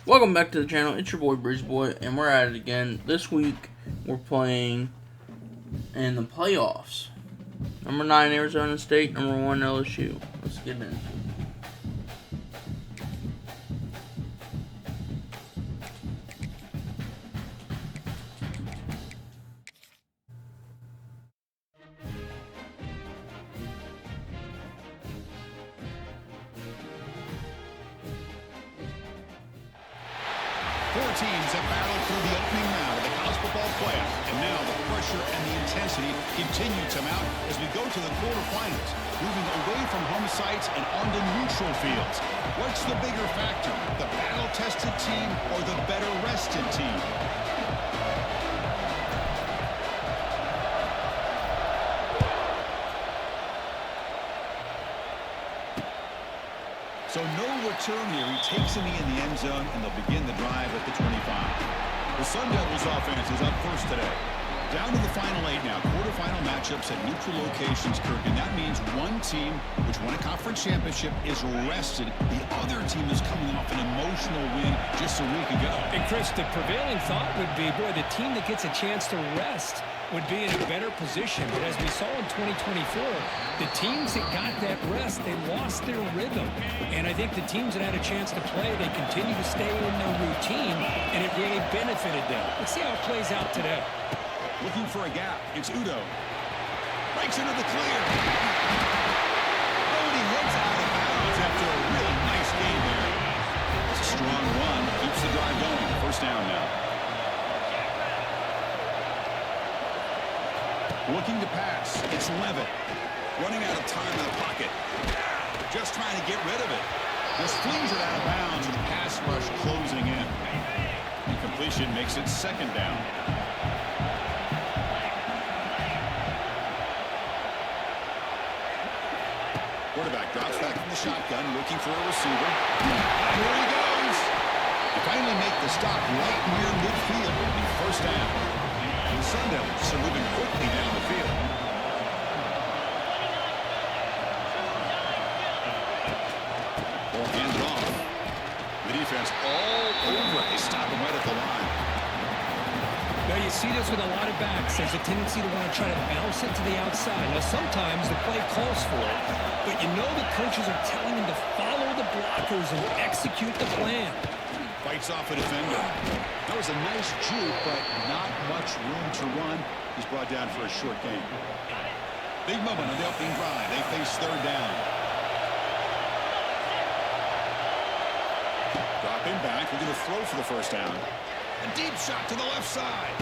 Welcome back to the channel. It's your boy Breezy Boy, and we're at it again. This week we're playing in the playoffs. Number 9 Arizona State, number 1 LSU. Let's get into it. Four teams have battled through the opening round of the college football playoff, and now the pressure and the intensity continue to mount as we go to the quarterfinals, moving away from home sites and onto neutral fields. What's the bigger factor, the battle-tested team or the better-rested team? So no return here. He takes it in the end zone, and they'll begin the drive at the 25. The Sun Devils offense is up first today. Down to the final 8 now. Quarterfinal matchups at neutral locations, Kirk, and that means one team, which won a conference championship, is rested. The other team is coming off an emotional win just a week ago. And Chris, the prevailing thought would be, boy, the team that gets a chance to rest would be in a better position. But as we saw in 2024, the teams that got that rest, they lost their rhythm. And I think the teams that had a chance to play, they continue to stay in their routine, and it really benefited them. Let's see how it plays out today. Looking for a gap. It's Udo. Breaks into the clear. Oh, and he heads out of bounds after a real nice game there. It's a strong run. Keeps the drive going. First down now. Looking to pass. It's Levitt. Running out of time in the pocket. Just trying to get rid of it. Just flings it out of bounds with the pass rush closing in. Incompletion makes it second down. Quarterback drops back from the shotgun, looking for a receiver. Here he goes. They finally make the stop right near midfield in first down. And the Sun Devils are moving quickly down the field. Ball handed off. The defense all over it. They stop him right at the line. Now, you see this with a lot of backs. There's a tendency to want to try to bounce it to the outside. Now, sometimes the play calls for it, but you know the coaches are telling him to follow the blockers and execute the plan. Fights off a defender. That was a nice juke, but not much room to run. He's brought down for a short gain. Big moment on the opening drive. They face third down. Dropping back. We're going to throw for the first down. A deep shot to the left side.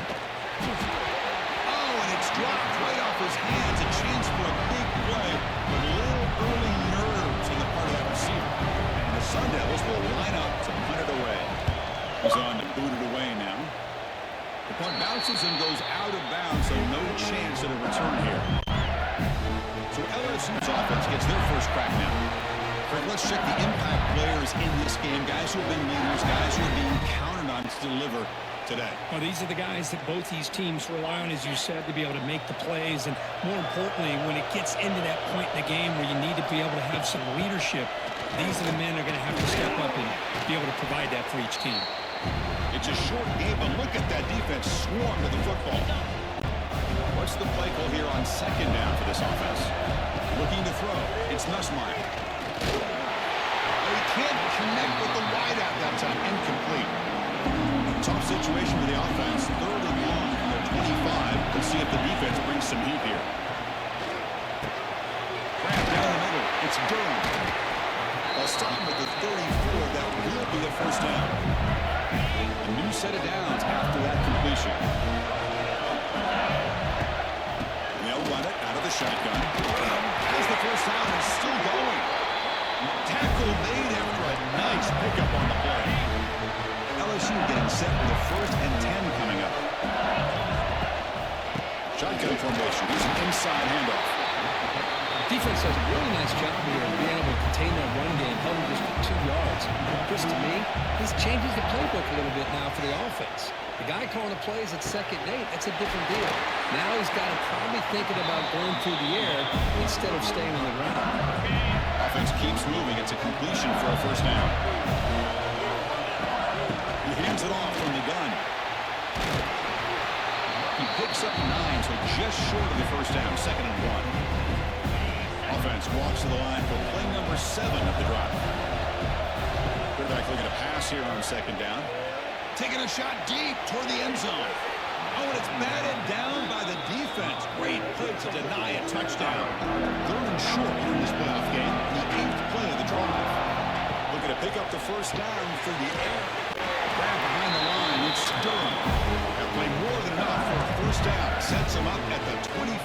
Oh, and it's dropped right off his hands. A chance for a big play, but a little early nerves on the part of that receiver. And the Sun Devils will line up to punt it away. He's on to boot it away now. The punt bounces and goes out of bounds, so no chance at a return here. So LSU's offense gets their first crack now. Fred, let's check the impact players in this game. Guys who have been leaders, guys who are being counted on to deliver today. Well, these are the guys that both these teams rely on, as you said, to be able to make the plays. And more importantly, when it gets into that point in the game where you need to be able to have some leadership, these are the men that are going to have to step up and be able to provide that for each team. It's a short game, but look at that defense swarm to the football. What's the play call here on second down for this offense? Looking to throw. It's Nussmeier. He can't connect with the wideout that time. Incomplete. Tough situation for the offense. Third and long from their 25. Let's see if the defense brings some heat here. Grab down the middle. It's Durham. They'll stop with the 34. That will be a first down. A new set of downs after that completion. They'll run it out of the shotgun. As the first down is still going. Tackle made after a nice pickup on the play. LSU getting set with the 1st and 10 coming up. Shotgun formation. Here's an inside handoff. Defense does a really nice job here of being able to contain that run game, held him just for 2 yards. Chris, to me, this changes the playbook a little bit now for the offense. The guy calling the plays at 2nd and 8, that's a different deal. Now he's got to probably thinking about going through the air instead of staying on the ground. Offense keeps moving. It's a completion for a first down. Hands it off from the gun. He picks up 9, so just short of the first down, 2nd and 1. Offense walks to the line for play number 7 of the drive. Quarterback looking to pass here on 2nd down. Taking a shot deep toward the end zone. Oh, and it's batted down by the defense. Great play to deny a touchdown. 3rd and short in this playoff game. The 8th play of the drive. Looking to pick up the first down through the air. Grab behind the line. It's Durham. That play more than enough for a first down. Sets him up at the 24.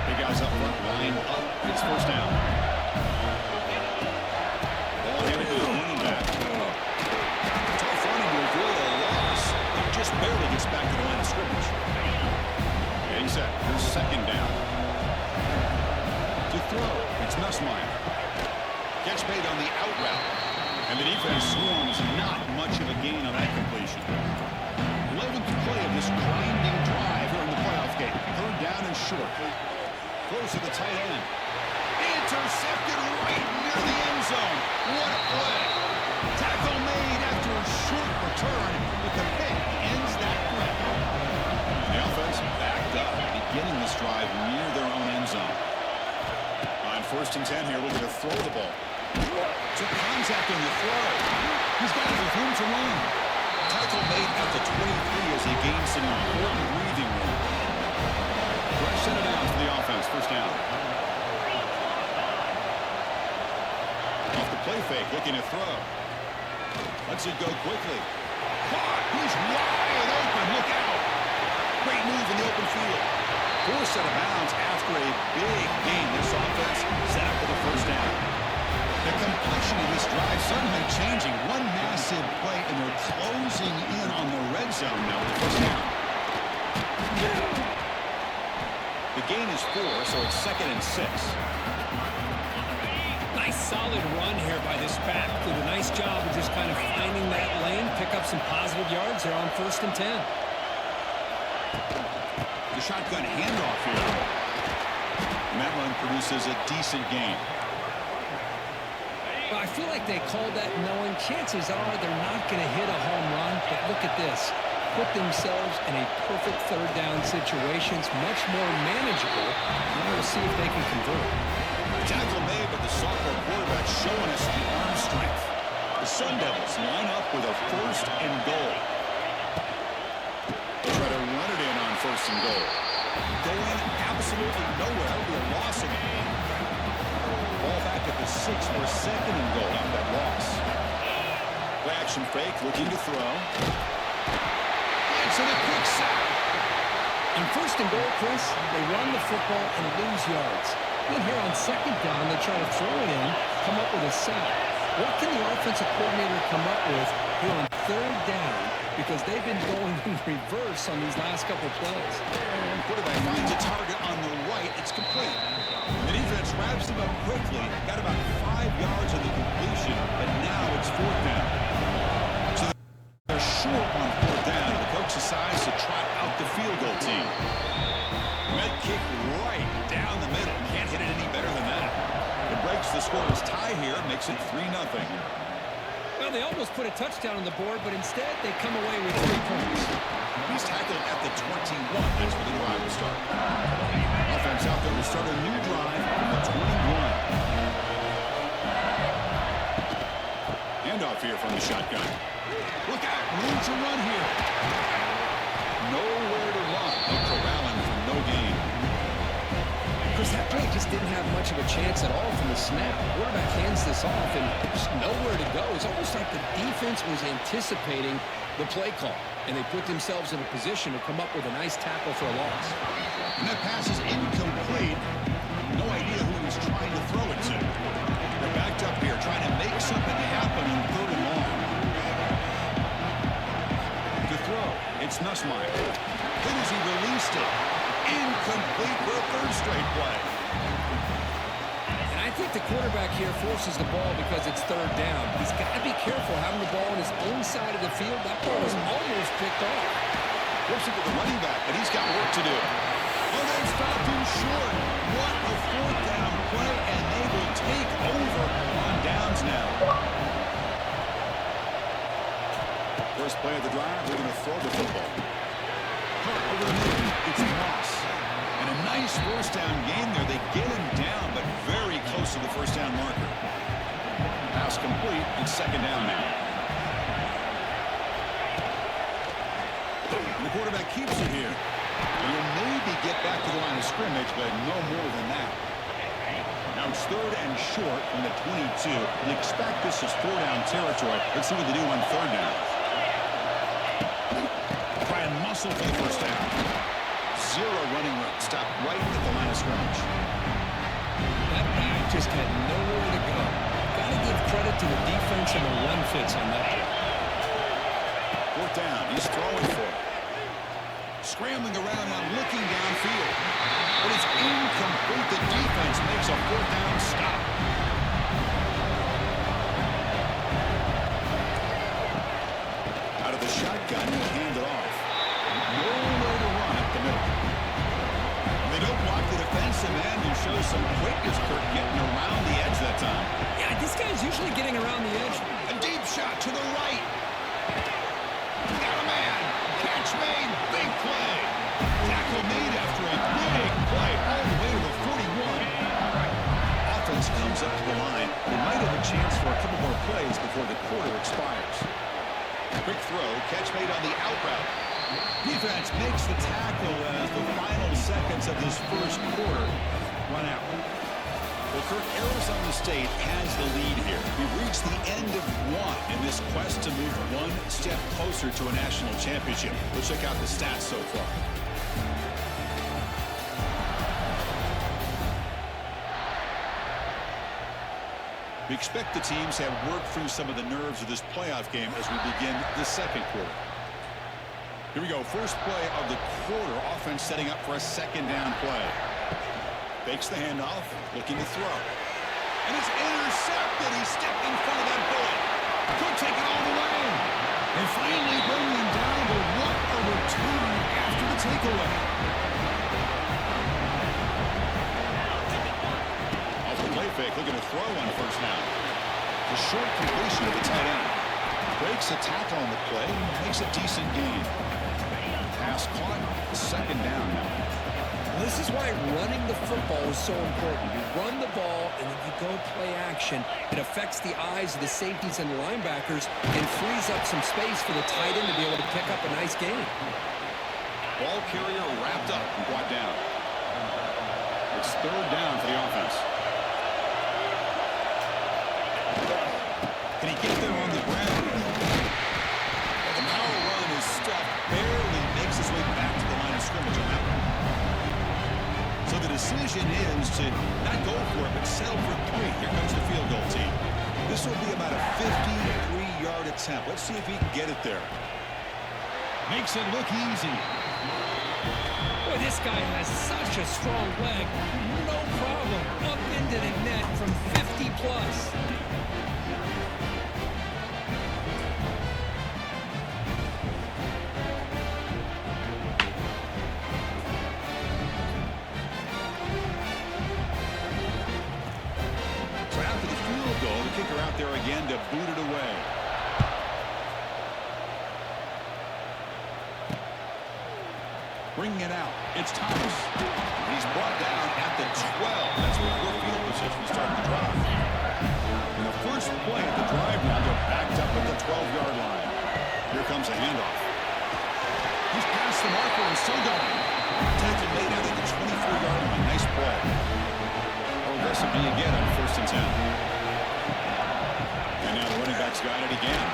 Big guys up front, line up. It's first down. Ball handed to the running back. Tough running to avoid a loss. He just barely gets back to the line of scrimmage. Getting set. Here's 2nd down. To throw. It's Nussmeier. Catch made on the out route. And the defense swarms. Not much of a gain on that completion. 11th play of this grinding drive here in the playoff game. 3rd down and short. Close to the tight end. Intercepted right near the end zone. What a play. Tackle made after a short return, but the pick ends that threat. The offense backed up, beginning this drive near their own end zone. On 1st and 10 here, we're going to throw the ball. Took contact on the throw. He's got room to run. Tackle made at the 23 as he gains some important breathing room. Fresh set it down for the offense. First down. Off the play fake, looking to throw. Lets it go quickly. Caught. He's wide open. Look out. Great move in the open field. 4th set of bounds after a big gain. This offense set up for the first down. The complexion of this drive suddenly changing. One massive play, and they're closing in on the red zone now with the first down. The gain is 4, so it's 2nd and 6. Nice solid run here by this back. Did a nice job of just kind of finding that lane, pick up some positive yards there on 1st and 10. The shotgun handoff here. And that run produces a decent gain. Well, I feel like they called that knowing chances are they're not going to hit a home run, but look at this. Put themselves in a perfect 3rd down situation. It's much more manageable. Now we'll see if they can convert. Tackle made, but the sophomore quarterback showing us the arm strength. The Sun Devils line up with a 1st and goal. They try to run it in on 1st and goal. Going absolutely nowhere. It'll be a loss of the game. Ball back at the 6 for 2nd and goal after that loss. Play action fake, looking to throw. It's in a quick sack. On 1st and goal, Chris, they run the football and lose yards. Then here on 2nd down, they try to throw it in, come up with a sack. What can the offensive coordinator come up with here on 3rd down? Because they've been going in reverse on these last couple plays. Quarterback finds a target on the right. It's complete. The defense wraps him up quickly. Got about 5 yards on the completion, and now it's 4th down. So they're short on 4th down. The coach decides to trot out the field goal team. Med kick right down the middle. Can't hit it any better than that. It breaks the scoreless tie here. Makes it 3-0. Well, they almost put a touchdown on the board, but instead they come away with 3 points. He's tackled at the 21. That's where the drive will start. Offense out there will start a new drive at the 21. Handoff here from the shotgun. Look out. Room to run here. Nowhere to run. They're corralling for no gain. Chris, that play just didn't have much of a chance at all from the snap. The quarterback hands this off, and just nowhere to go. It's almost like the defense was anticipating the play call, and they put themselves in a position to come up with a nice tackle for a loss. And that pass is incomplete. No idea who he's trying to throw it to. They're backed up here, trying to make something happen on 3rd and long. To throw, it's Nussmeier. Then as he released it, incomplete for a 3rd straight play. And I think the quarterback here forces the ball because it's 3rd down. He's got to be careful having the ball on his own side of the field. That ball was almost picked off. Flips it to the running back, but he's got work to do. Oh, they stopped him short. What a 4th down play, and they will take over on downs now. First play of the drive, they're going to throw the football. Hurt over the middle. It's Moss. And a nice first down gain there. They get him down, but very close to the first down marker. Pass complete. It's second down now. And the quarterback keeps it here. He'll maybe get back to the line of scrimmage, but no more than that. Now it's third and short from the 22. You expect this is 4-down territory. Let's see what they do on third down. Try and muscle for the first down. Zero running room. Stop right at the line of scrimmage. That back just had nowhere to go. Got to give credit to the defense and the run fits on that play. Fourth down. He's throwing for it. Scrambling around now, looking downfield. But it's incomplete. The defense makes a fourth down stop. Out of the shotgun, he'll hand it off. Nowhere to run up the middle. And they don't block the defensive end and show some quickness, Kirk, getting around the edge that time. Yeah, this guy's usually getting around the edge. A deep shot to the right. Got a man. Catch made. Big play. Tackle made after a big play all the way to the 41. Offense comes up to the line. They might have a chance for a couple more plays before the quarter expires. Quick throw. Catch made on the out route. Defense makes the tackle as the final seconds of this first quarter run out. Well, Kirk, Arizona State has the lead here. We've reached the end of one in this quest to move one step closer to a national championship. Let's check out the stats so far. We expect the teams have worked through some of the nerves of this playoff game as we begin the second quarter. Here we go. First play of the quarter. Offense setting up for a second down play. Fakes the handoff, looking to throw. And it's intercepted. He stepped in front of that bullet. Could take it all the way. And finally bringing him down, but what a return after the takeaway. Off the play fake, looking to throw on first down. The short completion of the tight end. Breaks a tackle on the play, makes a decent gain. Pass caught, second down now. This is why running the football is so important. You run the ball, and then you go play action. It affects the eyes of the safeties and linebackers and frees up some space for the tight end to be able to pick up a nice gain. Ball carrier wrapped up and brought down. It's third down for the offense. Can he get there on the ground? Well, the power run is stuffed. Barely makes his way back to the line of scrimmage on that one. So the decision is to not go for it, but settle for 3. Here comes the field goal team. This will be about a 53-yard attempt. Let's see if he can get it there. Makes it look easy. Boy, this guy has such a strong leg. No problem. Up into the net from 50-plus. Kicker out there again to boot it away. Bringing it out. It's Thomas. He's brought down at the 12. That's where field position starting to drop. In the first play of the drive now, they're backed up at the 12-yard line. Here comes a handoff. He's past the marker and still going. Tackle made out at the 24-yard line. Nice play. How aggressive do you get on 1st and 10? And now the running back's got it again.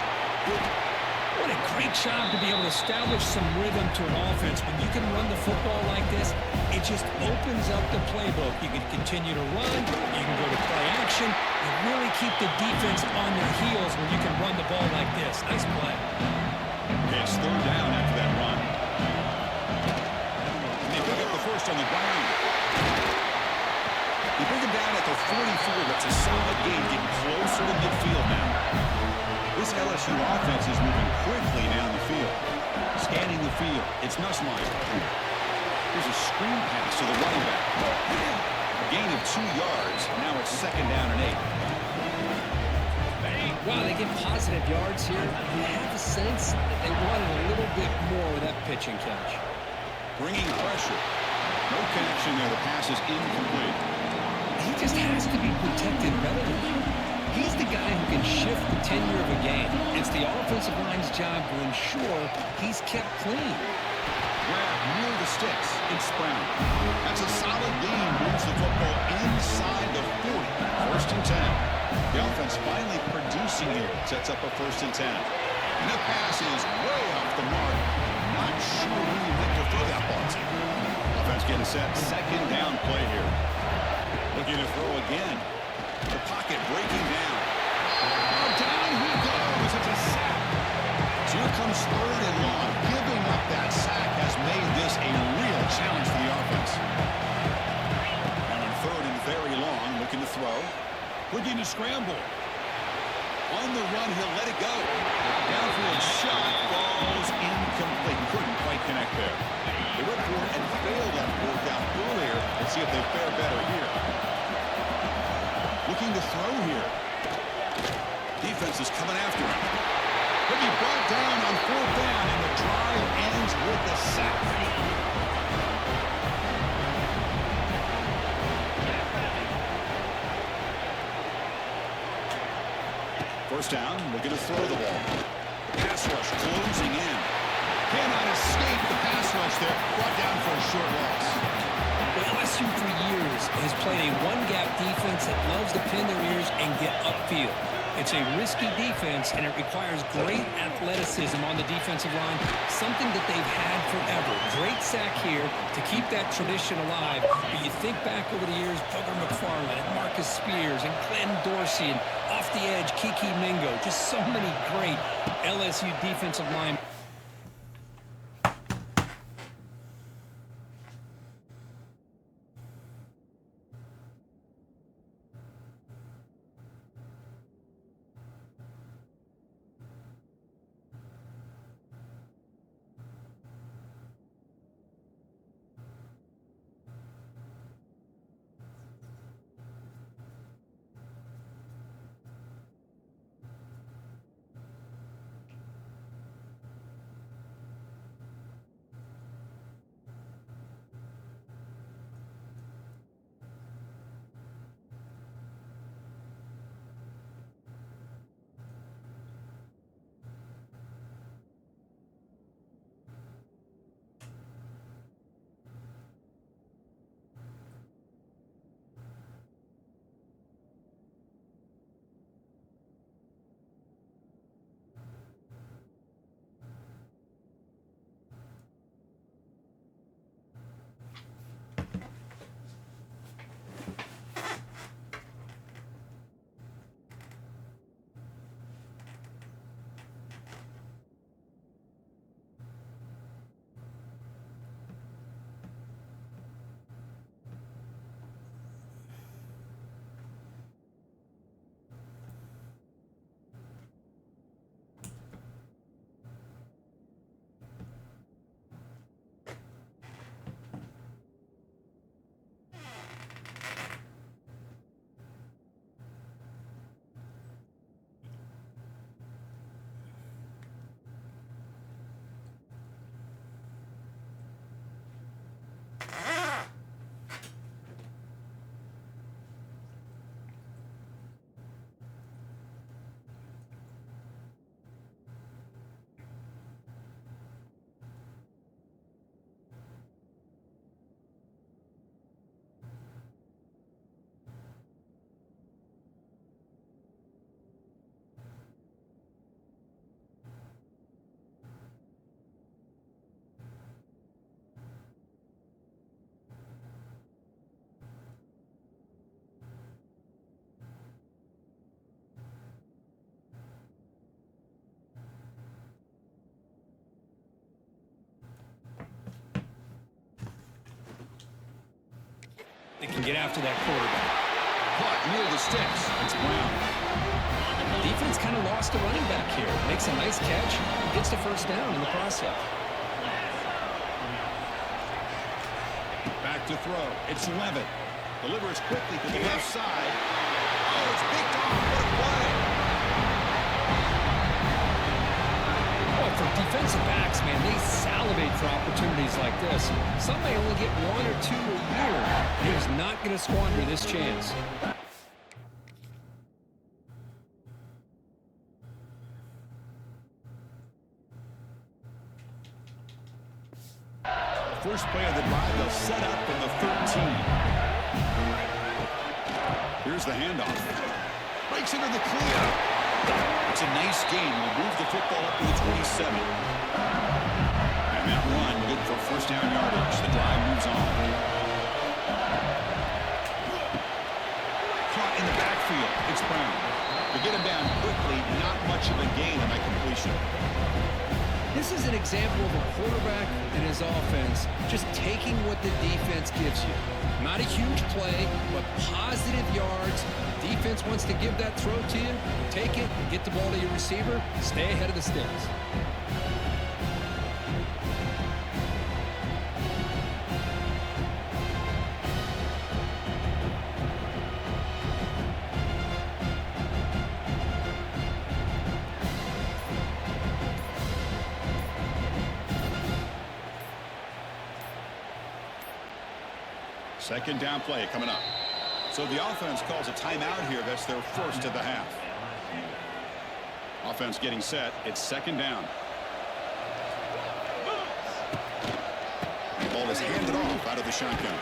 What a great job to be able to establish some rhythm to an offense. When you can run the football like this, it just opens up the playbook. You can continue to run. You can go to play action. You really keep the defense on their heels when you can run the ball like this. Nice play. Okay, it's third down after that run. And they pick up the first on the ground. They bring him down at the 44. That's a solid gain, getting closer to midfield now. This LSU offense is moving quickly down the field. Scanning the field. It's Nussmeier. Here's a screen pass to the running back. A gain of 2 yards. Now it's second down and 8. Well, they get positive yards here. I have a sense that they wanted a little bit more with that pitch and catch. Bringing pressure. No connection there. The pass is incomplete. He just has to be protected better than that. He's the guy who can shift the tenure of a game. It's the offensive line's job to ensure he's kept clean. Grab near the sticks. It's Brown. That's a solid lead. Moves the football inside the 40. 1st and 10. The offense finally producing here. Sets up a 1st and 10. And the pass is way off the mark. Not sure who you meant to throw that ball to. Offense getting set. 2nd down play here. Looking to throw again. The pocket breaking down. Oh, down he goes. It's a sack. So here comes 3rd and long. Giving up that sack has made this a real challenge for the offense. And on 3rd and very long, looking to throw. Looking to scramble. On the run, he'll let it go. Downfield shot falls incomplete. Couldn't quite connect there. They went for it and failed that workout earlier. Let's see if they fare better here. Looking to throw here. Defense is coming after him. He'll be brought down on 4th down, and the drive ends with a sack. 1st down, looking to throw the ball. Pass rush closing in. Cannot escape the pass rush there. Brought down for a short loss. Well, LSU for years has played a one-gap defense that loves to pin their ears and get upfield. It's a risky defense, and it requires great athleticism on the defensive line, something that they've had forever. Great sack here to keep that tradition alive. But you think back over the years, Booger McFarland and Marcus Spears and Glenn Dorsey and off the edge, Kiki Mingo. Just so many great LSU defensive line. They can get after that quarterback. Caught near the sticks. It's Brown. Defense kind of lost a running back here. Makes a nice catch. Gets the 1st down in the process. Back to throw. It's Levitt. Delivers quickly to the left side. Oh, it's picked off. What a play. defensive backs, man, they salivate for opportunities like this. Some may only get 1 or 2 a year. He is not going to squander this chance. First play of the drive, they'll set up from the 13. Here's the handoff. Breaks into the clear. It's a nice gain. We'll move the football up to the 27. And that run, good for first down yardage. The drive moves on. Caught in the backfield. It's Brown. They get him down quickly. Not much of a gain on that completion. This is an example of a quarterback and his offense just taking what the defense gives you. Not a huge play, but positive yards. The defense wants to give that throw to you. Take it, get the ball to your receiver, stay ahead of the sticks. Second down play coming up. So the offense calls a timeout here. That's their first of the half. Offense getting set. It's second down. The ball is handed off out of the shotgun.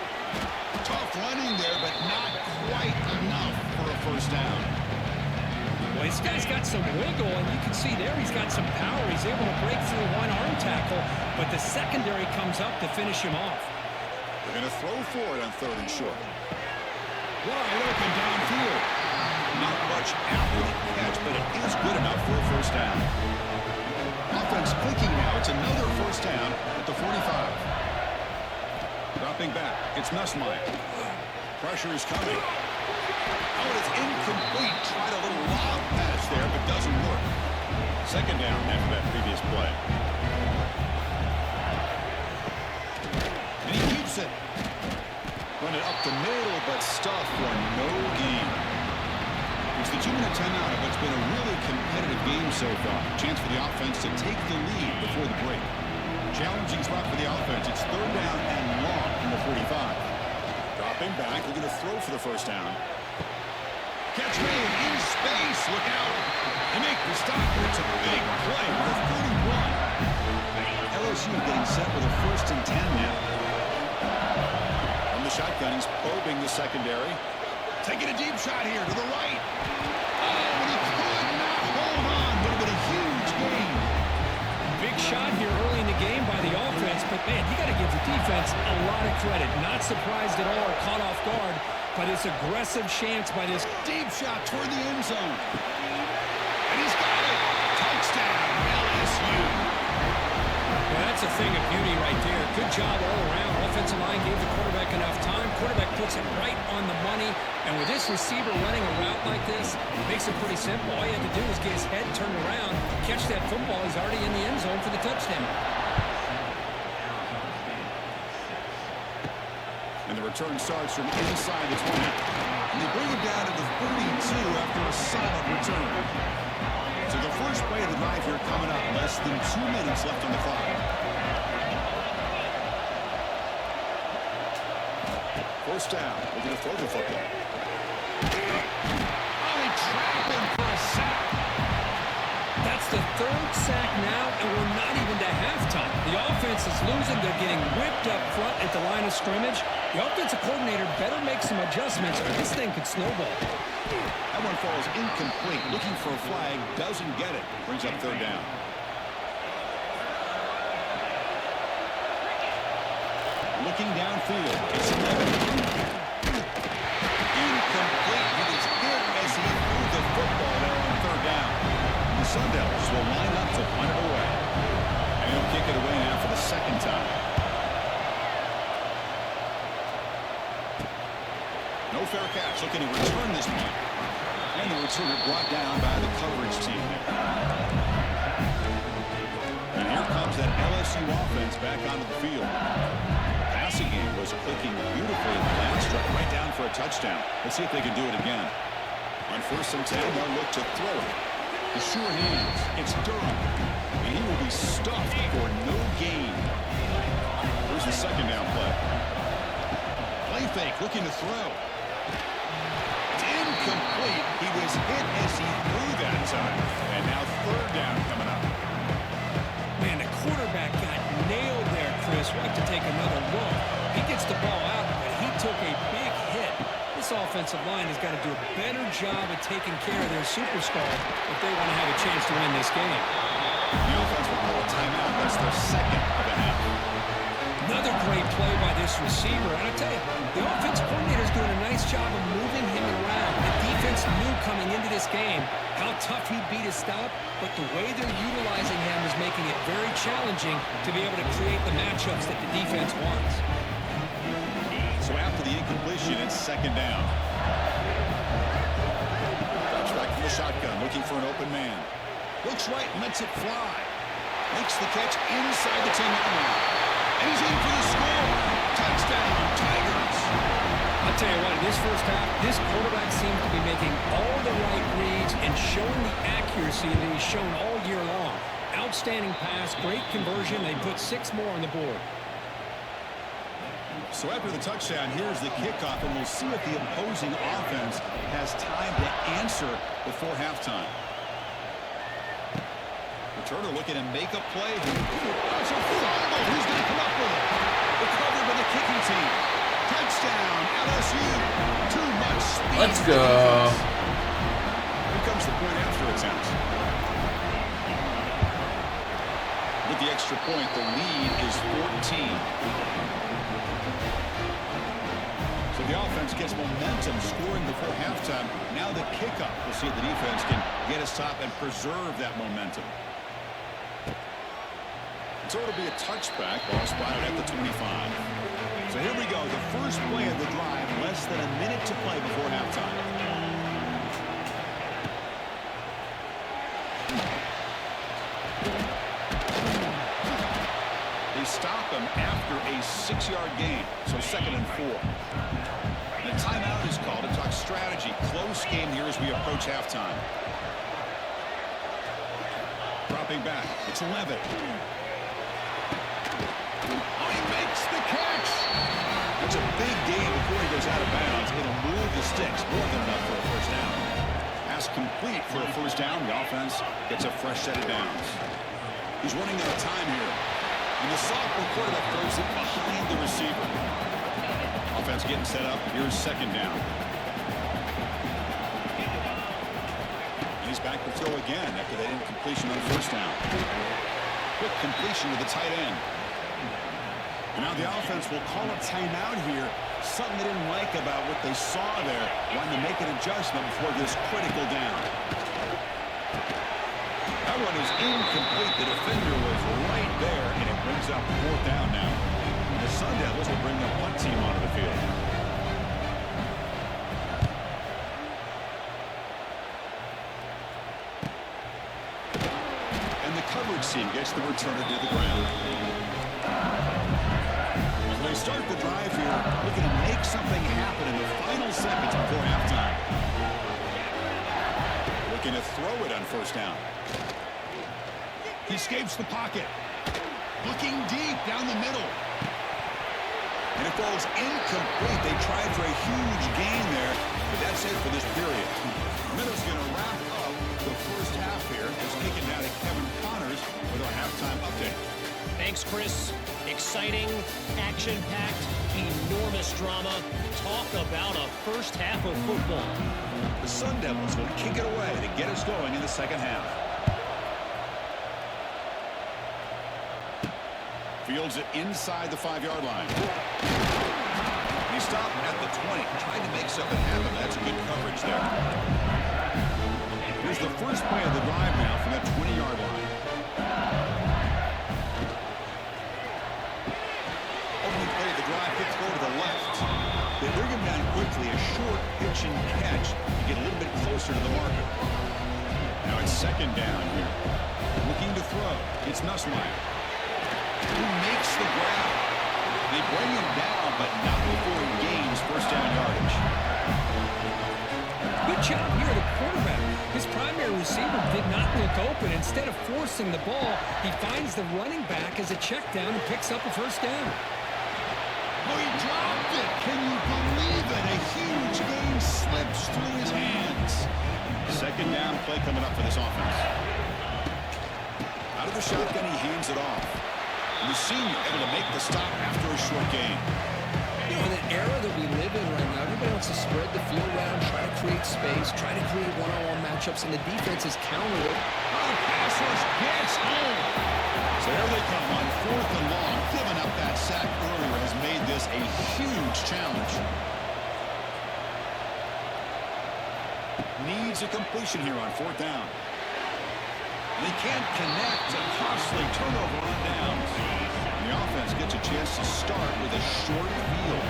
Tough running there, but not quite enough for a first down. Well, this guy's got some wiggle, and you can see there he's got some power. He's able to break through one arm tackle, but the secondary comes up to finish him off. They're going to throw for it on third and short. Wide open downfield. Not much after the catch, but it is good enough for a first down. Offense clicking now. It's another first down at the 45. Dropping back. It's Nussmeier. Pressure is coming. Oh, it's incomplete. Tried a little lob pass there, but doesn't work. Second down after that previous play. And he keeps it. Run it up the middle, but stuff for no gain. It's the 2-minute timeout of what's been a really competitive game so far. Chance for the offense to take the lead before the break. Challenging spot for the offense. It's third down and long from the 45. Dropping back. They're going to throw for the first down. Catch made in space. Look out. They make the stop. It's a big play with 31. LSU getting set with a first and 10 now. From the shotgun, he's probing the secondary. Taking a deep shot here to the right. Oh, and he could not hold on. Would have been a huge gain. Big shot here early in the game by the offense, but man, you got to give the defense a lot of credit. Not surprised at all or caught off guard, but it's aggressive chance by this Deep shot toward the end zone. And he's got it. Touchdown, LSU. Well, that's a thing of beauty right there. Good job all around. Offensive line gave the quarterback enough time. Quarterback puts it right on the money. And with this receiver running a route like this, it makes it pretty simple. All you have to do is get his head turned around, catch that football. He's already in the end zone for the touchdown. And the return starts from inside the 20. And they bring him down to the 42 after a solid return. So the first play of the drive here coming up. Less than 2 minutes left on the clock. First down. They're going to throw the football. Oh, they trap him for a sack. That's the third sack now, and we're not even to halftime. The offense is losing. They're getting whipped up front at the line of scrimmage. The offensive coordinator better make some adjustments, or this thing could snowball. That one falls incomplete. Looking for a flag. Doesn't get it. Brings up third down. Looking downfield. It's 11. Incomplete. He was hit as he threw the football there on third down. The Sun Devils will line up to punt it away. And he'll kick it away now for the second time. No fair catch. Looking to return this punt. And the returner brought down by the coverage team there. And here comes that LSU offense back onto the field. Passing game was clicking beautifully in the last drive, right down for a touchdown. Let's see if they can do it again. On first and 10, they'll look to throw it. The sure hands. It's Durham. And he will be stuffed for no gain. Here's the second down play. Play fake, looking to throw. It's incomplete. He was hit as he threw that time. And now third down coming up. Man, the quarterback got nailed there, Chris. We'll have to take another look. He gets the ball out, but he took a big hit. This offensive line has got to do a better job of taking care of their superstar if they want to have a chance to win this game. The offense will call a timeout. That's their second of the half. Another great play by this receiver. And I tell you, the offense coordinator is doing a nice job of moving him around. The defense knew coming into this game how tough he'd be to stop, but the way they're utilizing him is making it very challenging to be able to create the matchups that the defense wants. So after the incompletion, it's second down. Drops back from the shotgun, looking for an open man. Looks right, lets it fly. Makes the catch inside the 10-yard line. And he's in for the score. Touchdown, Tigers. I'll tell you what, in this first half, this quarterback seems to be making all the right reads and showing the accuracy that he's shown all year long. Outstanding pass, great conversion. They put 6 more on the board. So after the touchdown, here's the kickoff, and we'll see if the opposing offense has time to answer before halftime. Returner looking to make a play. That's a fumble. Who's going to come up with it? Recovered by the kicking team. Touchdown, LSU. Too much speed. Let's go. Here comes the point after attempt. With the extra point, the lead is 14. So the offense gets momentum scoring before halftime. Now the kickoff. We'll see if the defense can get a stop and preserve that momentum. So it'll be a touchback. Ball spotted at the 25. So here we go. The first play of the drive. Less than a minute to play before halftime. They stop him after a 6-yard gain. So 2nd and 4. The timeout is called to talk strategy. Close game here as we approach halftime. Dropping back. It's 11. Oh, he makes the catch. It's a big gain before he goes out of bounds. It'll move the sticks. More than enough for a first down. Pass complete for a first down. The offense gets a fresh set of downs. He's running out of time here. And the sophomore quarterback throws it behind the receiver. Offense getting set up. Here's second down. And he's back to throw again after that incompletion on first down. Quick completion to the tight end. And now the offense will call a timeout here. Something they didn't like about what they saw there. Wanting to make an adjustment before this critical down. That one is incomplete. The defender was right there, and it brings up 4th down now. The Sun Devils will bring the punt team onto the field. And the coverage team gets the returner to the ground. As they start the drive here, looking to make something happen in the final seconds before halftime. Looking to throw it on first down. He escapes the pocket. Looking deep down the middle. And it falls incomplete. They tried for a huge gain there, but that's it for this period. Miller's going to wrap up the first half here. It's taken down to Kevin Connors with our halftime update. Thanks, Chris. Exciting, action-packed, enormous drama. Talk about a first half of football. The Sun Devils will kick it away to get us going in the second half. Fields it inside the 5-yard line. He stopped at the 20, trying to make something happen. That's good coverage there. Here's the first play of the drive now from that 20-yard line. Opening play of the drive, gets go to the left. They bring him down quickly, a short pitch and catch to get a little bit closer to the marker. Now it's second down here. Looking to throw. It's Nussmeier. Who makes the grab. They bring him down, but not before he gains first down yardage. good job here, the quarterback. His primary receiver did not look open. Instead of forcing the ball, he finds the running back as a check down and picks up a first down. Oh, he dropped it. Can you believe it? A huge gain slips through his hands. Second down play coming up for this offense. Out of the shotgun, he hands it off. And the senior able to make the stop after a short gain. You know, in the era that we live in right now, everybody wants to spread the field around, try to create space, try to create one-on-one matchups, and the defense is countered it. Oh, pass rush gets home. So here they come on 4th and long. Giving up that sack earlier has made this a huge challenge. Needs a completion here on 4th down. And he can't connect. A costly turnover on downs. And the offense gets a chance to start with a short field.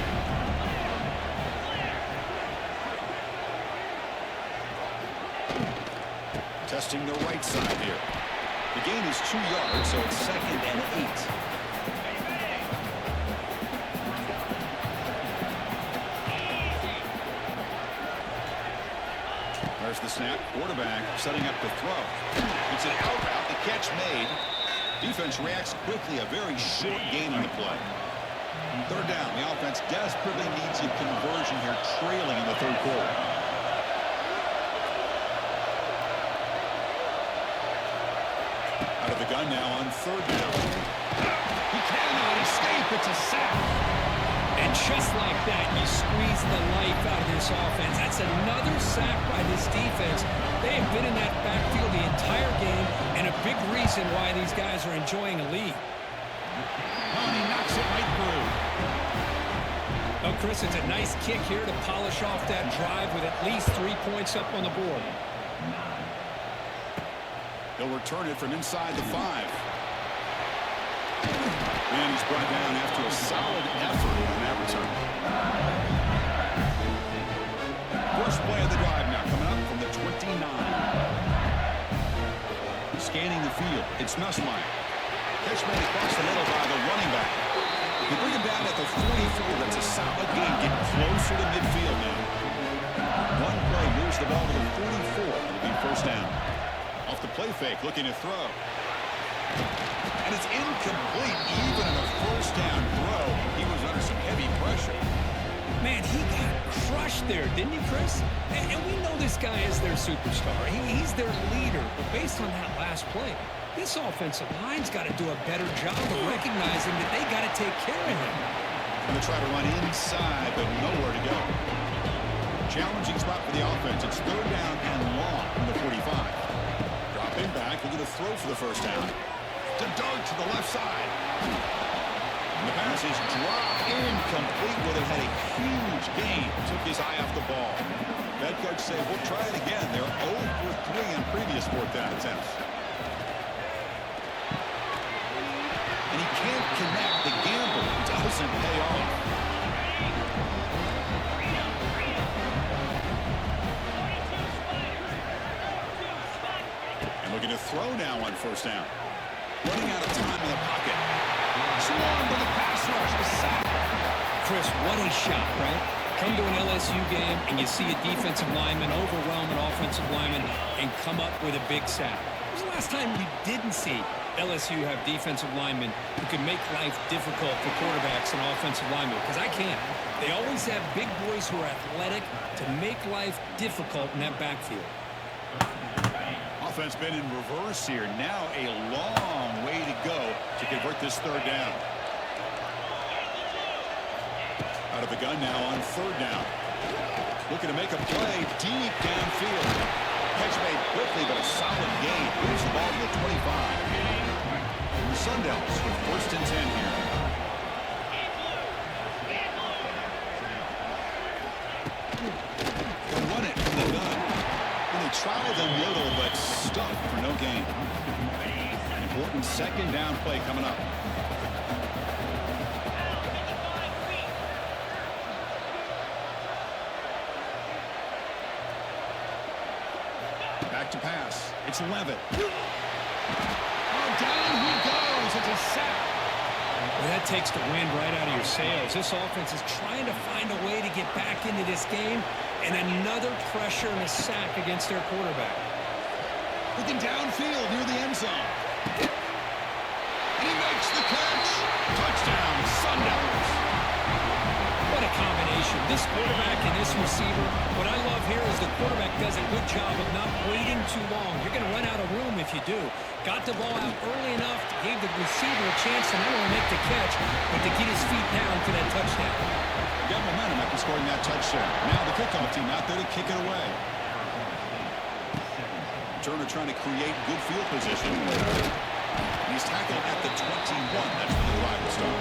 Testing the right side here. The gain is 2 yards, so it's 2nd and 8. There's the snap. Quarterback setting up the throw. It's an out route. The catch made. Defense reacts quickly. A very short gain on the play. 3rd down. The offense desperately needs a conversion here, trailing in the 3rd quarter. Out of the gun now on 3rd down. He cannot escape. It's a sack. And just like that, you squeeze the life out of this offense. That's another sack by this defense. They have been in that backfield the entire game, and a big reason why these guys are enjoying a lead. Oh, and he knocks it right through. Oh, Chris, it's a nice kick here to polish off that drive with at least 3 points up on the board. They'll return it from inside the 5. And he's brought down after a solid effort on that return. First play of the drive now coming up from the 29. Scanning the field, it's Nussmeier. Catch made across the middle by the running back. They bring him down at the 44. That's a solid gain, getting closer to midfield now. One play moves the ball to the 44. It'll be first down. Off the play fake, looking to throw. And it's incomplete. Even in a first down throw, he was under some heavy pressure. Man, he got crushed there, didn't he, Chris? And we know this guy is their superstar. He's their leader. But based on that last play, this offensive line's got to do a better job of recognizing that they got to take care of him. Going to try to run inside, but nowhere to go. Challenging spot for the offense. It's 3rd down and long from the 45. Dropping back, looking to throw for the first down. To dart to the left side. And the pass is dropped incomplete. Would have had a huge gain. Took his eye off the ball. Head coach said, we'll try it again. They're 0 for 3 in previous 4th down attempts. And he can't connect. The gamble doesn't pay off. And looking to throw now on first down. Running out of time in the pocket. Swarmed with a pass rush. A sack. Chris, what a shot, right? Come to an LSU game and you see a defensive lineman overwhelm an offensive lineman and come up with a big sack. When was the last time we didn't see LSU have defensive linemen who can make life difficult for quarterbacks and offensive linemen? Because I can't. They always have big boys who are athletic to make life difficult in that backfield. Offense been in reverse here. Now a long way to go to convert this 3rd down. Out of the gun now on 3rd down. Looking to make a play deep downfield. Catch made quickly, but a solid gain. Moves the ball to the 25. The Sundowns with 1st and 10 here. They'll run it from the gun. They try the middle, but stuck for no gain. An important 2nd down play coming up. Back to pass. It's Levitt. Oh, down he goes. It's a sack. Well, that takes the wind right out of your sails. This offense is trying to find a way to get back into this game, And another pressure and a sack against their quarterback. Looking downfield near the end zone. And he makes the catch. Touchdown, Sundowners. What a combination. This quarterback and this receiver. What I love here is the quarterback does a good job of not waiting too long. You're going to run out of room if you do. Got the ball out early enough, gave the receiver a chance to not only make the catch, but to get his feet down for that touchdown. Got momentum after scoring that touchdown. Now the kickoff team out there to kick it away. Turner trying to create good field position. He's tackled at the 21. That's where the drive will start.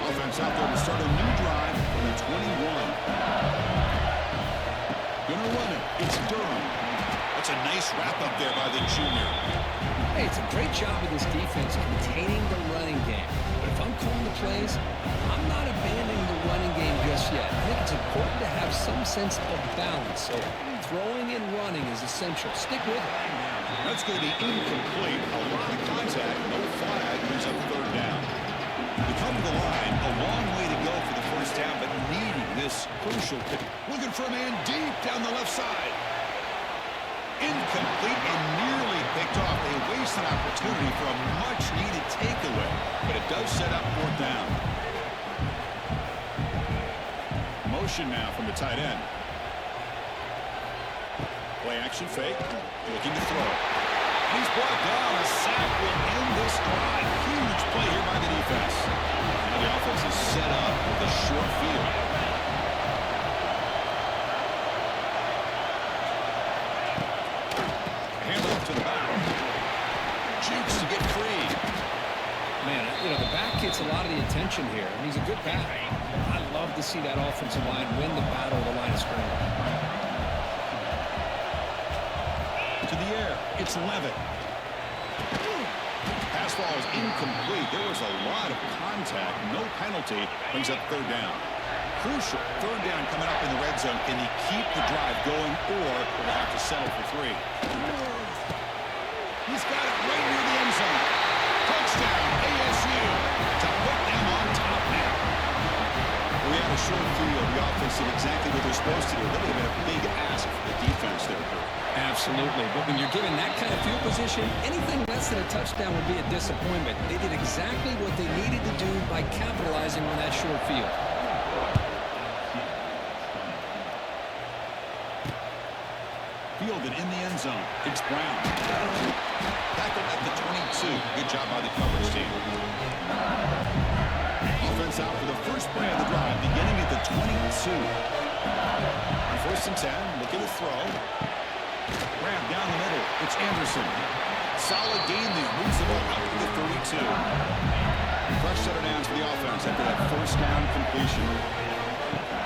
Offense out there to start a new drive from the 21. Gonna run it. It's Durham. That's a nice wrap up there by the junior. Hey, it's a great job of this defense containing the running game. But if I'm calling the plays, I'm not abandoning the running game just yet. I think it's important to have some sense of balance. So throwing and running is essential. Stick with it. That's going to be incomplete. A lot of contact. No flag. Brings up third down. They come to the line. A long way to go for the first down, but needing this crucial pick. Looking for a man deep down the left side. Incomplete and nearly picked off. They waste an opportunity for a much-needed takeaway, but it does set up fourth down. Motion now from the tight end. Play action fake. Looking to throw. And he's brought down. A sack will end this drive. Huge play here by the defense. Now the offense is set up with a short field. Handoff to the back. Jukes to get free. Man, you know, the back gets a lot of the attention here. And he's a good back. I love to see that offensive line win the battle of the line of scrimmage. To the air. It's Levitt. Pass ball is incomplete. There was a lot of contact. No penalty. Brings up third down. Crucial. Third down coming up in the red zone. Can he keep the drive going, or will have to settle for three? He's got it right near the end zone. Touchdown, ASU. To put them on top now. We had a short field. The offense did exactly what they're supposed to do. That would have been a big ask for the defense there. Absolutely. But when you're given that kind of field position, anything less than a touchdown would be a disappointment. They did exactly what they needed to do by capitalizing on that short field. Fielded in the end zone. It's Brown. Tackled at the 22. Good job by the coverage team. Offense out for the first play of the drive, beginning at the 22. On first and 10, looking to throw. Grab down the middle. It's Anderson. Solid gain there. Moves the ball out to the 32. Fresh set of downs for the offense after that first down completion.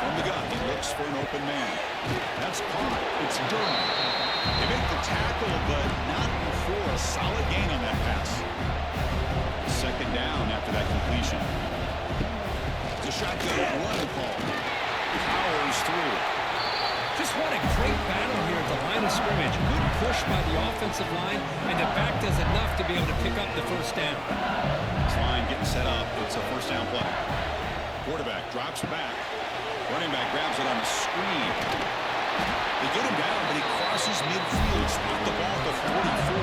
From the gun, he looks for an open man. That's caught. It's Durham. They make the tackle, but not before a solid gain on that pass. Second down after that completion. It's a shotgun run call. Powers through. Just what a great battle here at the line of scrimmage. Good push by the offensive line, and the back does enough to be able to pick up the first down. This line getting set up. It's a first down play. Quarterback drops back. Running back grabs it on the screen. They get him down, but he crosses midfield. Spot the ball at the 44.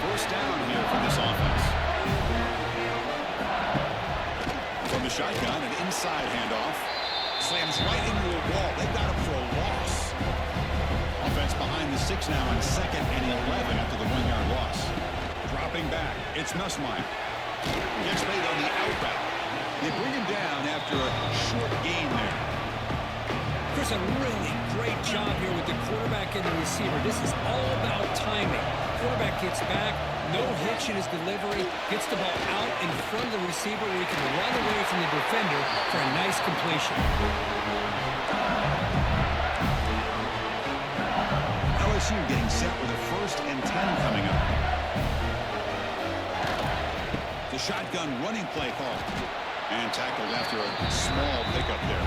First down here for this offense. From the shotgun, an inside handoff. Slams right into a wall. They got him for a loss. Offense behind the 6 now on 2nd and 11 after the 1-yard loss. Dropping back. It's Nussmeier. Gets made on the out route. They bring him down after a short gain there. There's a really great job here with the quarterback and the receiver. This is all about timing. Quarterback gets back, no hitch in his delivery, gets the ball out in front of the receiver where he can run away from the defender for a nice completion. LSU getting set with a 1st and 10 coming up. The shotgun running play call. And tackled after a small pickup there.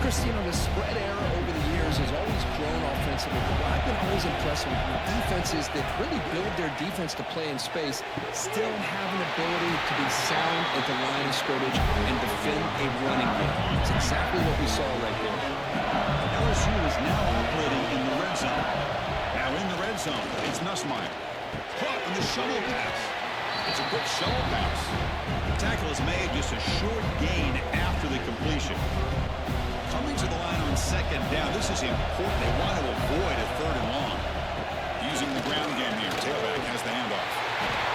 Chris, you know, the spread era over the years Steelers has always grown offensively. But what I've been always impressed with defenses that really build their defense to play in space still have an ability to be sound at the line of scrimmage and defend a running game. It's exactly what we saw right there. LSU is now operating in the red zone. Now in the red zone, it's Nussmeier. Caught on the shovel pass. It's a quick shovel pass. The tackle is made, just a short gain after the completion. Coming to the line on second down, this is important. They want to avoid a third and long. Using the ground game here, tailback has the handoff.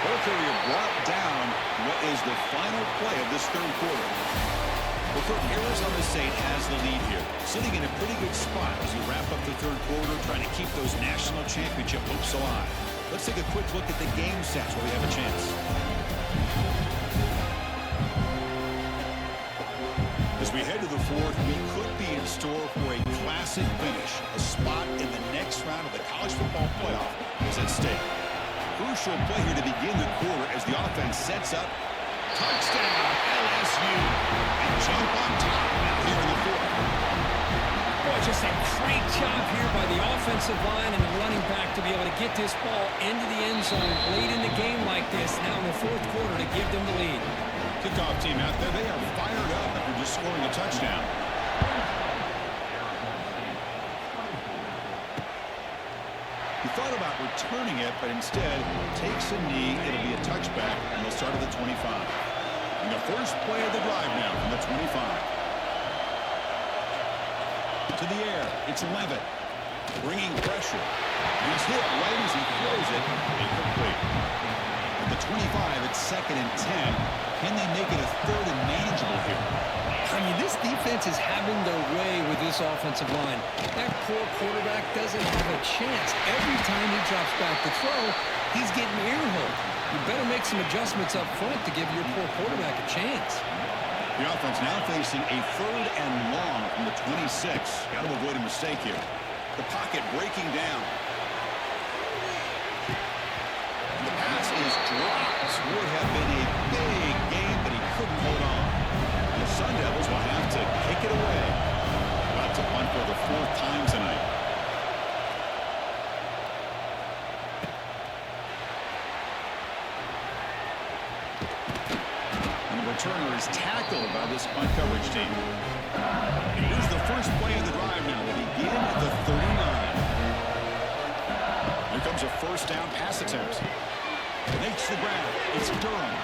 Ball carrier brought down what is the final play of this third quarter. Well, Kirk, Arizona State has the lead here, sitting in a pretty good spot as we wrap up the third quarter, trying to keep those national championship hopes alive. Let's take a quick look at the game stats where we have a chance. As we head to the fourth, we could be in store for a classic finish. A spot in the next round of the college football playoff is at stake. Crucial play here to begin the quarter as the offense sets up. Touchdown, LSU. And jump on top now here in the fourth. Boy, just a great job here by the offensive line and the running back to be able to get this ball into the end zone late in the game like this, now in the fourth quarter, to give them the lead. Kickoff team out there, they are fired up after just scoring a touchdown. He thought about returning it, but instead takes a knee. It'll be a touchback, and they'll start at the 25. And the first play of the drive now from the 25. To the air, it's Levitt, bringing pressure. He's hit right as he throws it, incomplete. At the 25, it's 2nd and 10. Can they make it a third and manageable here? I mean, this defense is having their way with this offensive line. That poor quarterback doesn't have a chance. Every time he drops back to throw, he's getting ear-hole. You better make some adjustments up front to give your poor quarterback a chance. The offense now facing a third and long from the 26. Got to avoid a mistake here. The pocket breaking down. The pass is dropped. Would have been a big game, but he couldn't hold on. The Sun Devils will have to kick it away. About to punt for the 4th time tonight. And the returner is tackled by this punt coverage team. Here's the first play of the drive now. They begin at the 39. Here comes a first down pass attempt. Makes the grab. It's Durham.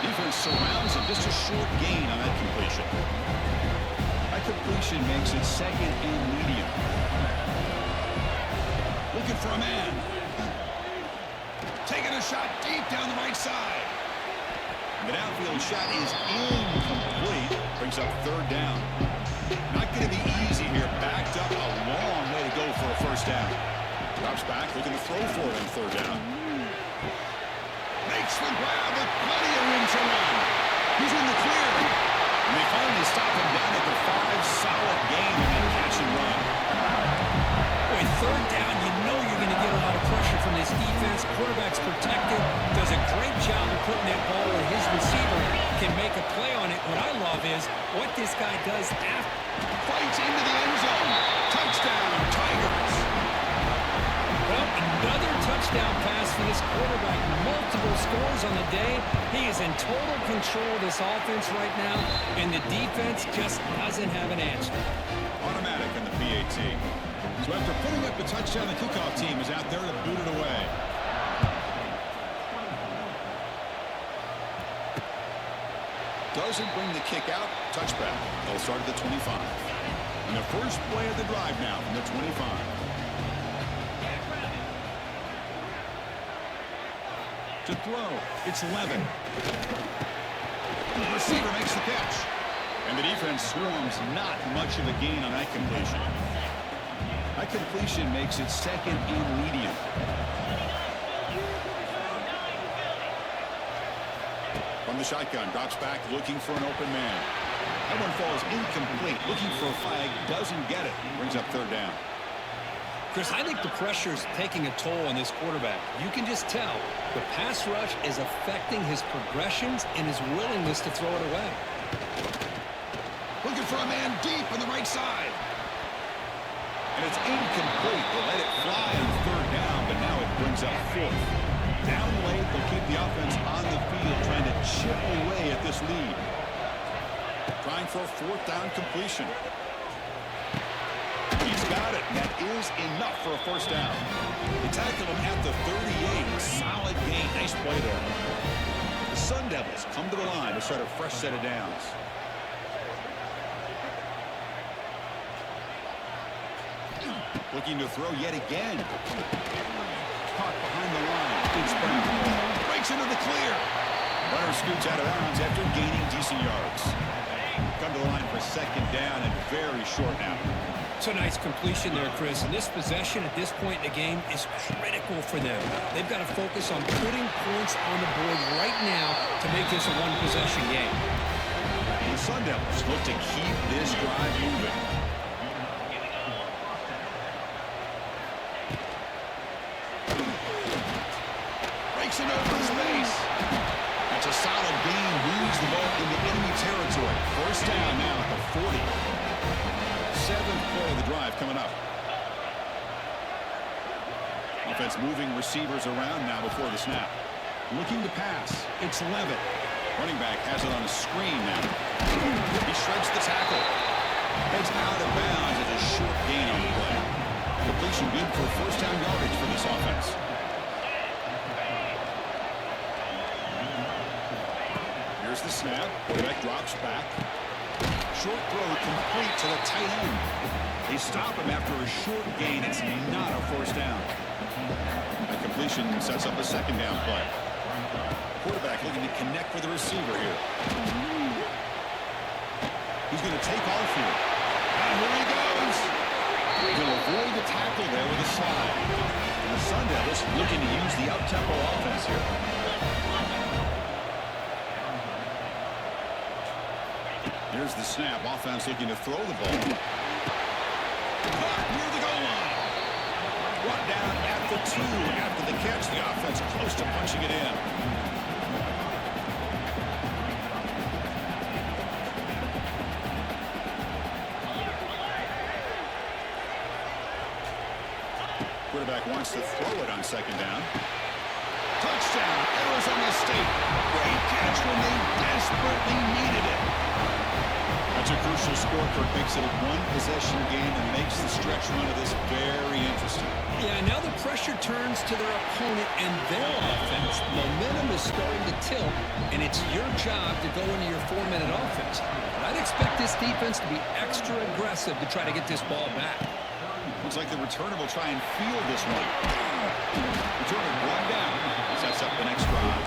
Defense surrounds him. Just a short gain on that completion. That completion makes it 2nd and medium. Looking for a man. Taking a shot deep down the right side. The downfield shot is incomplete. Brings up 3rd down. Not going to be easy here. Backed up a long way to go for a first down. Drops back, looking to throw for it on 3rd down. Makes the grab with plenty of room to run. He's in the clear. And they finally stop him down at the 5. Solid game in that catch and run. Boy, 3rd down, you know you're going to get a lot of pressure from this defense. Quarterback's protected. Does a great job of putting that ball where his receiver can make a play on it. What I love is what this guy does after. Fights into the end zone. Touchdown, Tigers. Well, another touchdown pass for this quarterback. Multiple scores on the day. He is in total control of this offense right now, and the defense just doesn't have an answer. Automatic in the PAT. So after putting up the touchdown, the kickoff team is out there to boot it away. Doesn't bring the kick out. Touchback. They'll start at the 25. And the first play of the drive now from the 25. To throw, it's Levin. The receiver makes the catch. And the defense swarms. Not much of a gain on that completion. That completion makes it 2nd and medium. From the shotgun, drops back, looking for an open man. That one falls incomplete. Looking for a flag, doesn't get it. Brings up 3rd down. Chris, I think the pressure is taking a toll on this quarterback. You can just tell the pass rush is affecting his progressions and his willingness to throw it away. Looking for a man deep on the right side. And it's incomplete. They let it fly on third down, but now it brings up fourth. Down late, they'll keep the offense on the field, trying to chip away at this lead. Trying for a fourth down completion. He's got it. That is enough for a first down. They tackle him at the 38. Solid gain. Nice play there. The Sun Devils come to the line to start a fresh set of downs. Looking to throw yet again. Caught behind the line. It's Brown. Breaks into the clear. Runner scoots out of bounds after gaining decent yards. Come to the line for second down and very short now. So nice completion there, Chris. And this possession at this point in the game is critical for them. They've got to focus on putting points on the board right now to make this a one-possession game. And the Sun Devils look to keep this drive moving. Breaks it over space. That's a solid gain. Moves the ball into enemy territory. First down now at the 40. Seventh play of the drive coming up. Offense moving receivers around now before the snap. Looking to pass. It's Levitt. Running back has it on a screen now. He shreds the tackle. Heads out of bounds at a short gain on the play. Completion good for first down yardage for this offense. Here's the snap. Quarterback drops back. Short throw complete to the tight end. They stop him after a short gain. It's not a first down. That completion sets up a second down play. Quarterback looking to connect with the receiver here. He's going to take off here. And here he goes. He's going to avoid the tackle there with a slide. And the Sun Devils looking to use the up-tempo offense here. Here's the snap. Offense looking to throw the ball. Caught near the goal line. Brought down at the 2 after the catch. The offense close to punching it in. Quarterback wants to throw it on second down. Touchdown, Arizona State. Great catch when they desperately needed it. That's a crucial scorecard. Makes it a one-possession game and makes the stretch run of this very interesting. Yeah, now the pressure turns to their opponent and their offense. Momentum is starting to tilt, and it's your job to go into your 4-minute offense. But I'd expect this defense to be extra aggressive to try to get this ball back. Looks like the returner will try and field this one. Returner brought down. Sets up the next drive.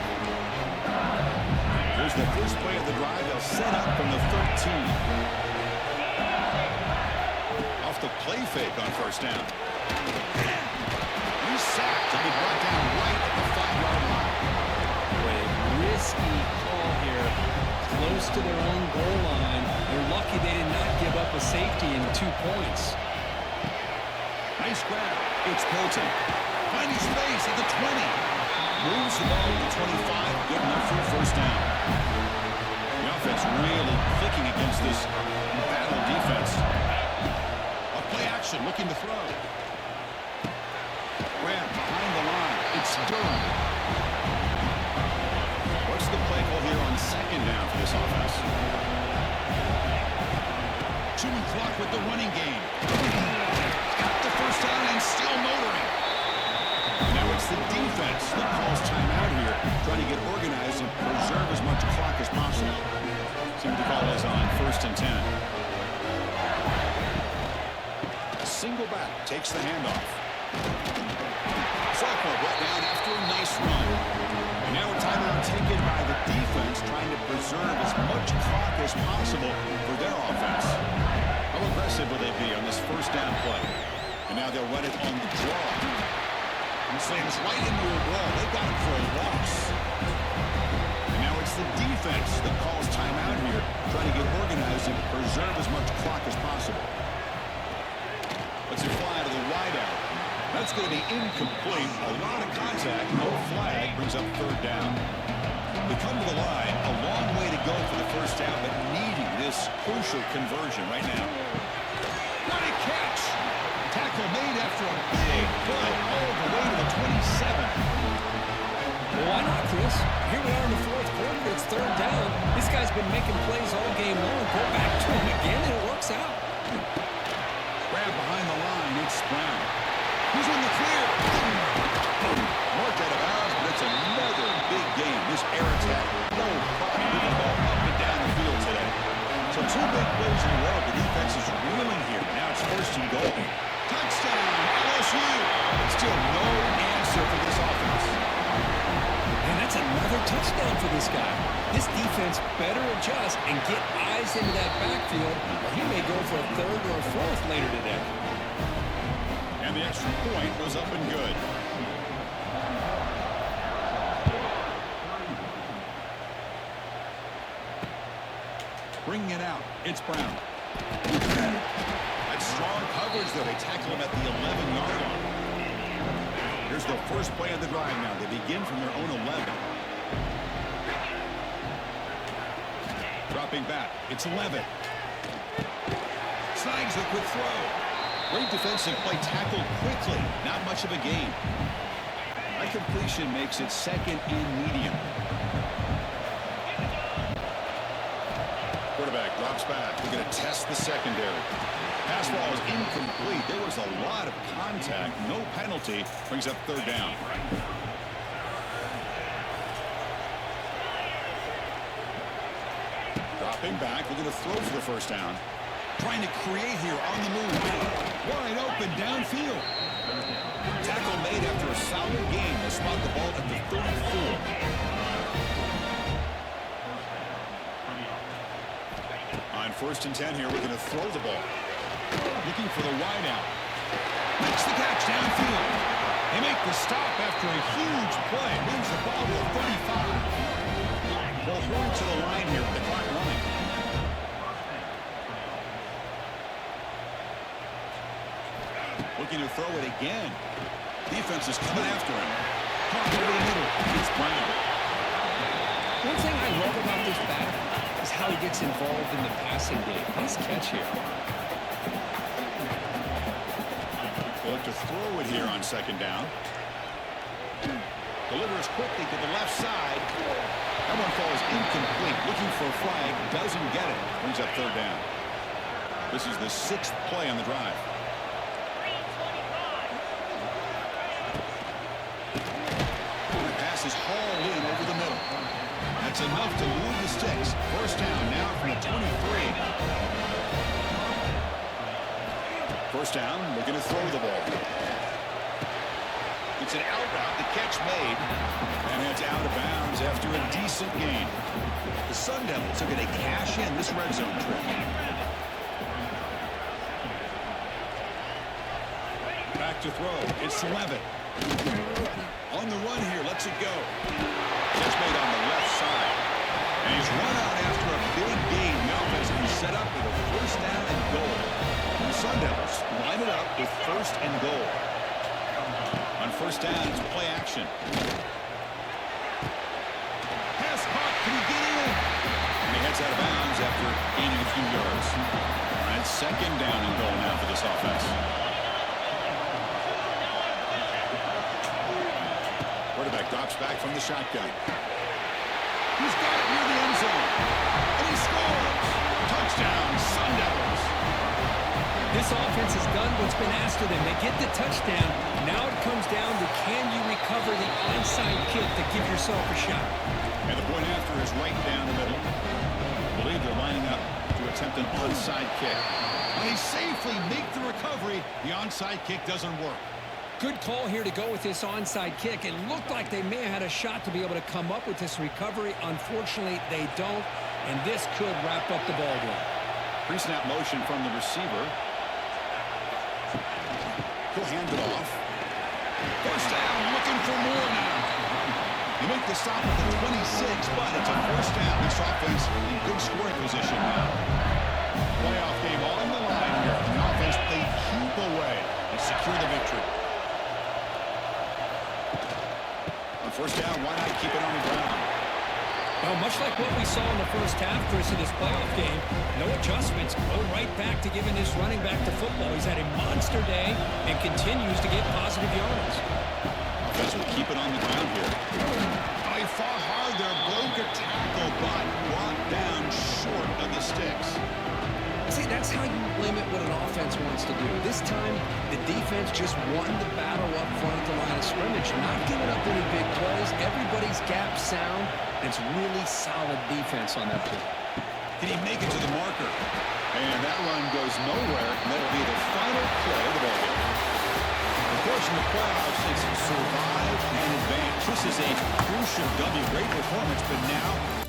Here's the first play of the drive. They'll set up from the 13. Off the play fake on first down. He's sacked and he brought down right at the 5-yard line. A risky call here. Close to their own goal line. They're lucky they did not give up a safety in 2 points. Nice grab. It's Pilton. Finding space at the 20. Moves the ball to the 25. Good enough for a first down. The offense really clicking against this battle defense. A play action looking to throw. Grab behind the line. It's Durham. What's the play call here on second down for this offense? Chewing clock with the running game. Got the first down and still motoring. Now it's the defense that calls timeout here, trying to get organized and preserve as much clock as possible. Seems to call us on 1st and 10. A single back takes the handoff. Sophomore brought down after a nice run. And now a timeout taken by the defense, trying to preserve as much clock as possible for their offense. How aggressive will they be on this first down play? And now they'll run it on the draw. Slams right into a wall. They got him for a loss. And now it's the defense that calls timeout here, trying to get organized and preserve as much clock as possible. Let's fly to the wideout. That's going to be incomplete. A lot of contact. No flag. Brings up third down. They come to the line. A long way to go for the first down, but needing this crucial conversion right now. What a catch. Tackle made after a big play all the way to the 27. Well, why not, Chris? Here we are in the fourth quarter. It's third down. This guy's been making plays all game long. Go back to him again, and it works out. Grab behind the line. It's Brown. Who's in the clear? Marked out of bounds, but it's another big game. This air attack, no problem moving the ball up and down the field today. So two big plays in a row. The defense is reeling here. Now it's first and goal. Touchdown, LSU. Still no answer for this offense. And that's another touchdown for this guy. This defense better adjust and get eyes into that backfield, or he may go for a third or a fourth later today. And the extra point was up and good. Bringing it out, it's Brown. That's strong coverage, though. They tackle him at the 11-yard line. Here's the first play of the drive now. They begin from their own 11. Dropping back, it's 11. Snags the quick throw. Great defensive play, tackled quickly. Not much of a gain. That completion makes it second and medium. Quarterback drops back. We're going to test the secondary. Pass ball is incomplete. There was a lot of contact. No penalty. Brings up third down. Dropping back. We're going to throw for the first down. Trying to create here on the move. Wide open downfield. Tackle made after a solid game. They'll spot the ball at the 34. On first and 10 here, we're going to throw the ball. Looking for the wide out. Makes the catch downfield. They make the stop after a huge play. Moves the ball to a 35. Well, hurry to the line here with the clock running. Looking to throw it again. Defense is coming after him. Caught over the middle. It's Brown. One thing I love about this back is how he gets involved in the passing game. Nice catch here. They'll look to throw it here on second down. Delivers quickly to the left side. That one falls incomplete. Looking for a flag. Doesn't get it. Brings up third down. This is the 6th play on the drive. The pass is hauled in over the middle. That's enough to move the sticks. First down now from the 23. First down, looking to throw the ball. It's an out route, the catch made. And it's out of bounds after a decent gain. The Sun Devils are going to cash in this red zone trip. Back to throw. It's 11. On the run here, lets it go. Catch made on the left side. And he's run out after a big gain. Now has been set up with a first down and goal. And the Sun Devils line it up with first and goal. On first down, it's play action. Pass caught. Can he get in? And he heads out of bounds after gaining a few yards. And it's second down and goal now for this offense. Quarterback drops back from the shotgun. He's got it near the end zone. And he scores. Touchdown, Sun Devils. This offense has done what's been asked of them. They get the touchdown. Now it comes down to, can you recover the onside kick to give yourself a shot? And the point after is right down the middle. I believe they're lining up to attempt an onside kick. When they safely make the recovery, the onside kick doesn't work. Good call here to go with this onside kick. It looked like they may have had a shot to be able to come up with this recovery. Unfortunately, they don't, and this could wrap up the ball game. Pre-snap motion from the receiver. He'll hand it off. First down, looking for more now. They make the stop at the 26, but it's a first down. This offense in good scoring position now. Playoff game on the line here. The offense played keep away and secure the victory. On first down, why not keep it on the ground? Well, much like what we saw in the first half, Chris, of this playoff game, no adjustments. Go right back to giving his running back to football. He's had a monster day and continues to get positive yards. Offense will keep it on the ground here. Oh, he fought hard there, broke a tackle, but brought down short of the sticks. See, that's how you limit what an offense wants to do. This time, the defense just won the battle up front at the line of scrimmage, not giving up any big plays. Everybody's gap sound. It's really solid defense on that play. Did he make it to the marker? And that run goes nowhere, and that'll be the final play of the ball game. Of course, in the playoffs, it's survive and advance. This is a crucial W. Great performance, but now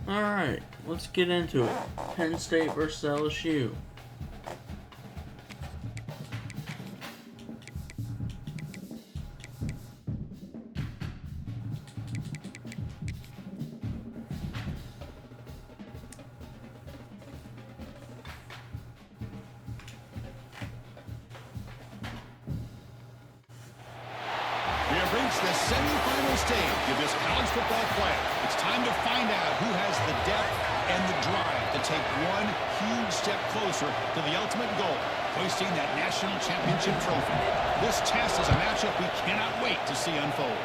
Alright, let's get into it. Penn State versus LSU. we have reached the semifinal stage of this college football playoff. It's time to find out who has the depth and the drive to take one huge step closer to the ultimate goal, hoisting that national championship trophy. This test is a matchup we cannot wait to see unfold.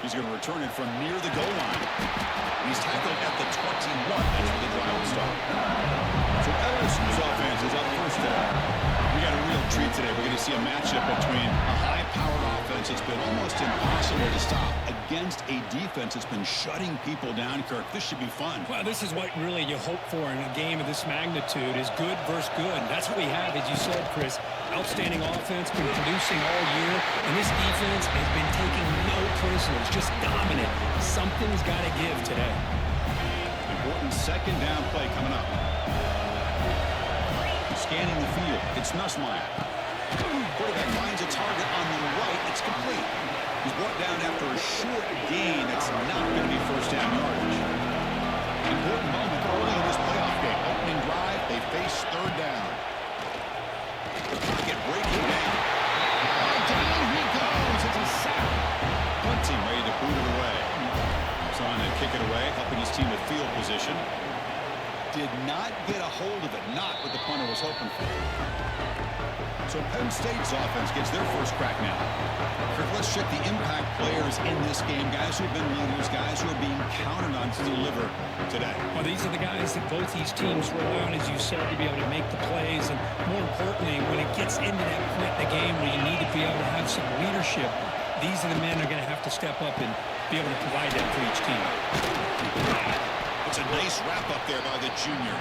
He's going to return it from near the goal line. He's tackled at the 21. That's where the drive will start. So LSU's offense is up first today. We got a real treat today. We're going to see a matchup between a high-powered offense that's been almost impossible to stop against a defense that's been shutting people down, Kirk. This should be fun. Well, this is what really you hope for in a game of this magnitude is good versus good. That's what we have, as you said, Chris. Outstanding offense, been producing all year, and this defense has been taking no prisoners, just dominant. Something's got to give today. Important second down play coming up. Scanning the field. It's Nussmeier. Quarterback finds a target on the right. It's complete. He's brought down after a short gain. It's not going to be first down yardage. Important moment early in this playoff game. Opening drive, they face third down. The pocket breaking down. Down he goes. It's a sack. Punt team ready to boot it away. Trying to kick it away, helping his team with field position. Did not get a hold of it. Not what the punter was hoping for. So Penn State's offense gets their first crack now. Kirk, let's check the impact players in this game. Guys who have been leaders, guys who are being counted on to deliver today. Well, these are the guys that both these teams rely on, as you said, to be able to make the plays. And more importantly, when it gets into that point in the game where you need to be able to have some leadership, these are the men that are going to have to step up and be able to provide that for each team. It's a nice wrap up there by the junior.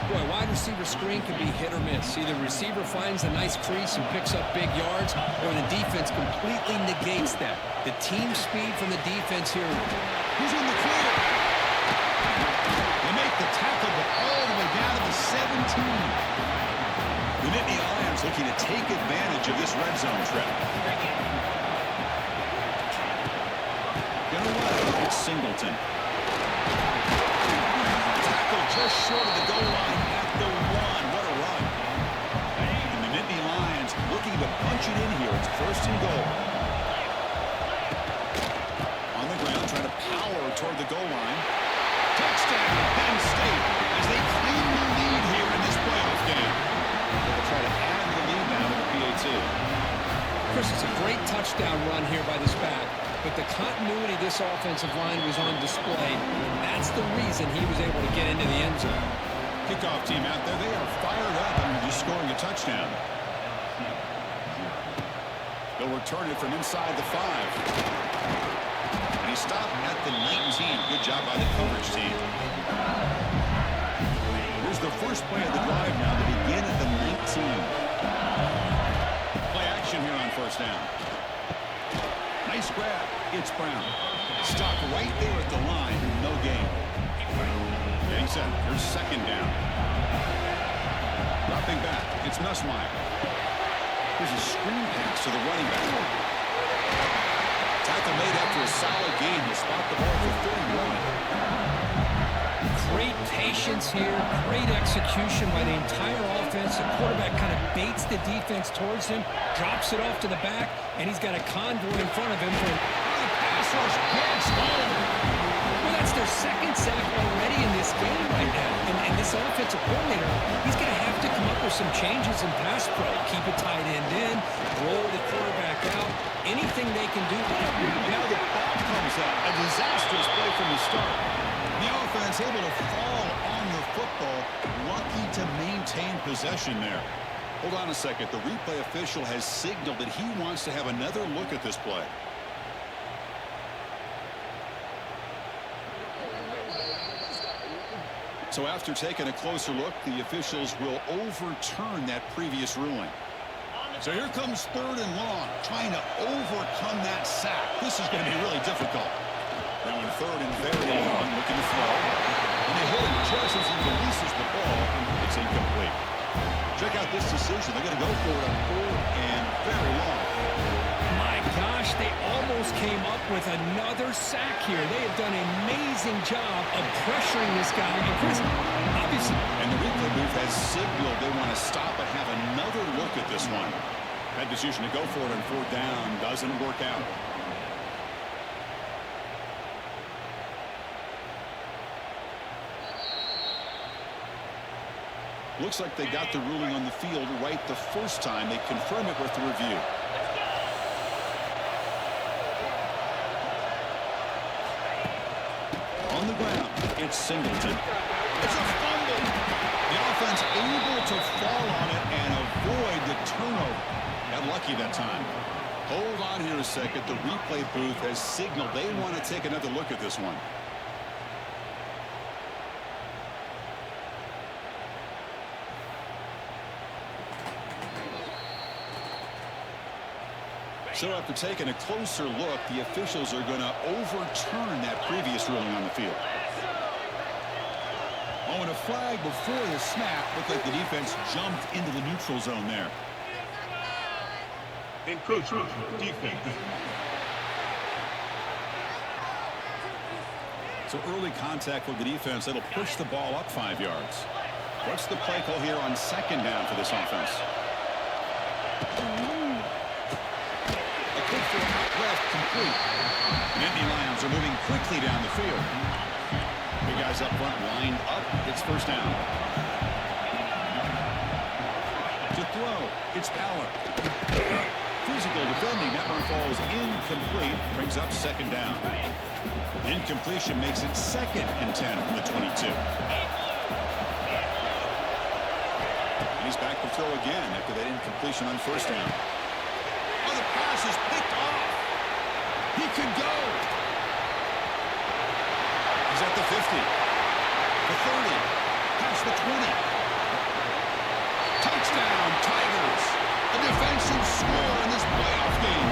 Boy, wide receiver screen can be hit or miss. Either receiver finds a nice crease and picks up big yards, or the defense completely negates that. The team speed from the defense here. Who's in the clear? They make the tackle, but all the way down to the 17. The Nittany Lions looking to take advantage of this red zone trip. Gonna run. It's Singleton. Tackle just short of the goal line at the 1. What a run. And the Nittany Lions looking to punch it in here. It's first and goal. On the ground, trying to power toward the goal line. Touchdown, Penn State, as they claim the lead here in this playoff game. They'll try to add the lead now to the PAT. Chris, it's a great touchdown run here by this back, but the continuity of this offensive line was on display. That's the reason he was able to get into the end zone. Kickoff team out there, they are fired up and just scoring a touchdown. They'll return it from inside the 5. And he stopped at the 19. Good job by the coverage team. Here's the first play of the drive now to begin at the 19. Play action here on first down. Nice grab. It's Brown. Stopped right there at the line. No gain. Getting set. Here's second down. Dropping back. It's Nussmeier. Here's a screen pass to the running back. Tackle made after a solid gain. He'll spot the ball for 31. Great patience here, great execution by the entire offense. The quarterback kind of baits the defense towards him, drops it off to the back, and he's got a convoy in front of him for the pass rush gets home. Well, that's their second sack already in this game right now. And this offensive coordinator, he's going to have to come up with some changes in pass pro. Keep a tight end in, roll the quarterback out, anything they can do. Now the ball comes out. A disastrous play from the start. The offense able to fall on the football. Lucky to maintain possession there. Hold on a second. The replay official has signaled that he wants to have another look at this play. So after taking a closer look, the officials will overturn that previous ruling. So here comes third and long, trying to overcome that sack. This is going to be really difficult. Now in third and very long, looking to throw. And they hit him just as he releases the ball. It's incomplete. Check out this decision. They're going to go for it on third and very long. My gosh, they almost came up with another sack here. They have done an amazing job of pressuring this guy. And Chris, obviously. And the replay booth has signaled they want to stop and have another look at this one. That decision to go for it on fourth down doesn't work out. Looks like they got the ruling on the field right the first time. They confirm it with the review. On the ground, it's Singleton. It's a fumble. The offense able to fall on it and avoid the turnover. Got lucky that time. Hold on here a second. The replay booth has signaled they want to take another look at this one. So after taking a closer look, the officials are going to overturn that previous ruling on the field. Oh, and a flag before the snap. Looked like the defense jumped into the neutral zone there. Encroachment, defense. So early contact with the defense. That'll push the ball up 5 yards. What's the play call here on second down for this offense? Left complete. Nittany Lions are moving quickly down the field. Big guys up front lined up. It's first down. To throw, it's Power. Physical defending. That one falls incomplete. Brings up second down. Incompletion makes it second and 10 from the 22. And he's back to throw again after that incompletion on first down. Oh, the pass is picked off. He could go. He's at the 50, the 30, past the 20. Touchdown, Tigers. A defensive score in this playoff game.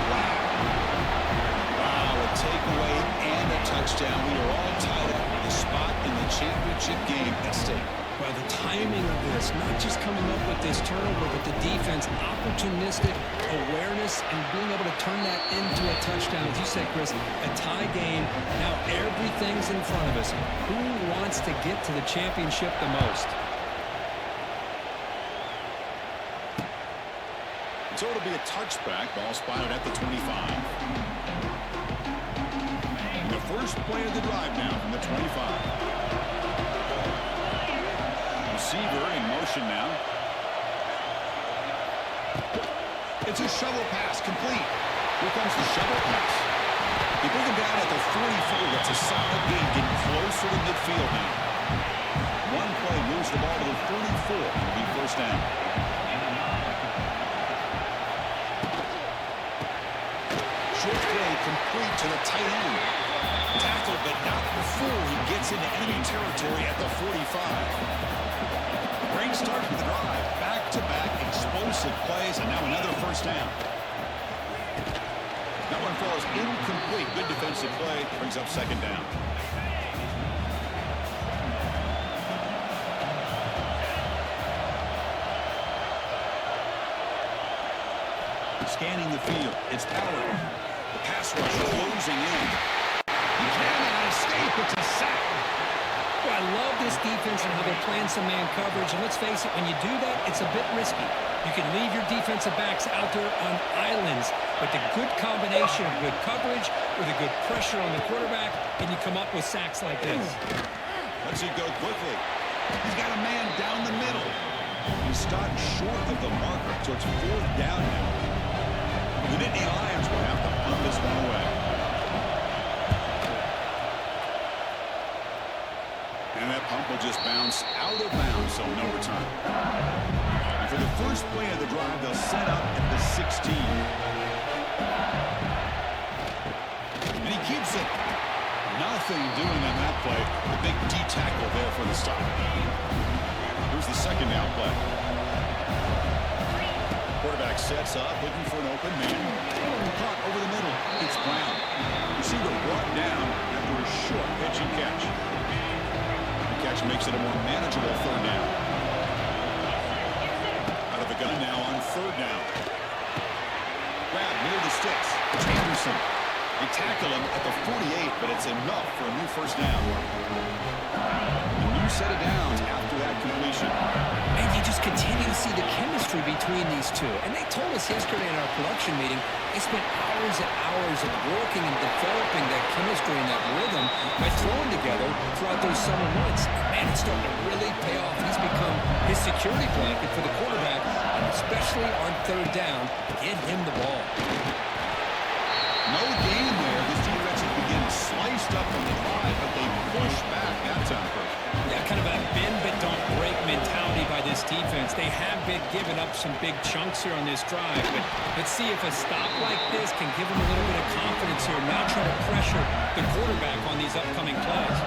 Wow, a takeaway and a touchdown. We are all tied up with a spot in the championship game at stake. Well, the timing of this, not just coming up with this turnover, but the defense, opportunistic awareness, and being able to turn that into a touchdown. As you said, Chris, a tie game. Now everything's in front of us. Who wants to get to the championship the most? So it'll be a touchback. Ball spotted at the 25. The first play of the drive now from the 25. Receiver in motion now. It's a shovel pass complete. Here comes the shovel pass. They bring him down at the 44. That's a solid gain, getting closer to midfield now. One play moves the ball to the 34. It'll be first down. Short play complete to the tight end. Tackled, but not before he gets into enemy territory at the 45. Great start to the drive. Back-to-back explosive plays, and now another first down. That one falls incomplete. Good defensive play. Brings up second down. Scanning the field. It's Power. The pass rush closing in. He cannot escape. It's a sack. Well, I love this defense and how they're playing some man coverage. And let's face it, when you do that, it's a bit risky. You can leave your defensive backs out there on islands, but the good combination of good coverage with a good pressure on the quarterback, and you come up with sacks like this. Let's see go quickly. He's got a man down the middle. He stopped short of the marker, so it's fourth down now. The Nittany Lions will have to punt this one away. And that pump will just bounce out of bounds, so no return. And for the first play of the drive, they'll set up at the 16. And he keeps it. Nothing doing on that play. The big D tackle there for the stop. Here's the second down play. Quarterback sets up, looking for an open man. Caught over the middle. It's Brown. Receiver brought down after a short pitch and catch. Catch makes it a more manageable third down. Out of the gun now on third down. Grab near the sticks. It's Anderson. They tackle him at the 48, but it's enough for a new first down. A new set of downs after that completion. And you just continue to see the chemistry between these two. And they told us yesterday in our production meeting, they spent hours and hours of working and developing that chemistry and that rhythm by throwing together throughout those summer months. And man, it's starting to really pay off. He's become his security blanket for the quarterback, and especially on third down, get him the ball. No gain there. This defense has been sliced up on the drive, but they push back that time. Yeah, kind of a bend but don't break mentality by this defense. They have been giving up some big chunks here on this drive, but let's see if a stop like this can give them a little bit of confidence here. Now try to pressure the quarterback on these upcoming plays.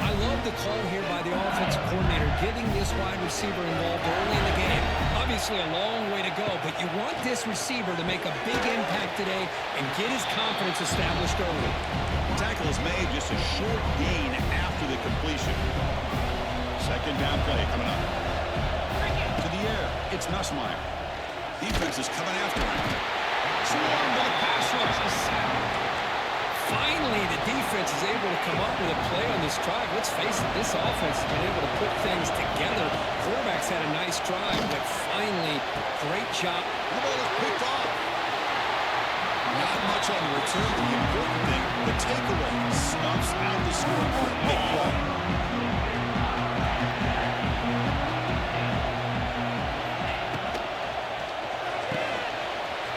I love the call here by the offensive coordinator, getting this wide receiver involved early in the game. Obviously a long way to go, but you want this receiver to make a big impact today and get his confidence established early. The tackle is made, just a short gain after the completion. Second down play coming up. To the air, it's Nussmeier. Defense is coming after him. Swarmed by the pass rush. A sack. Finally, the defense is able to come up with a play on this drive. Let's face it, this offense has been able to put things together. Quarterback's had a nice drive, but finally, great job. The ball is picked off. Not much on the return. The important thing, the takeaway snuffs out the score for a big play.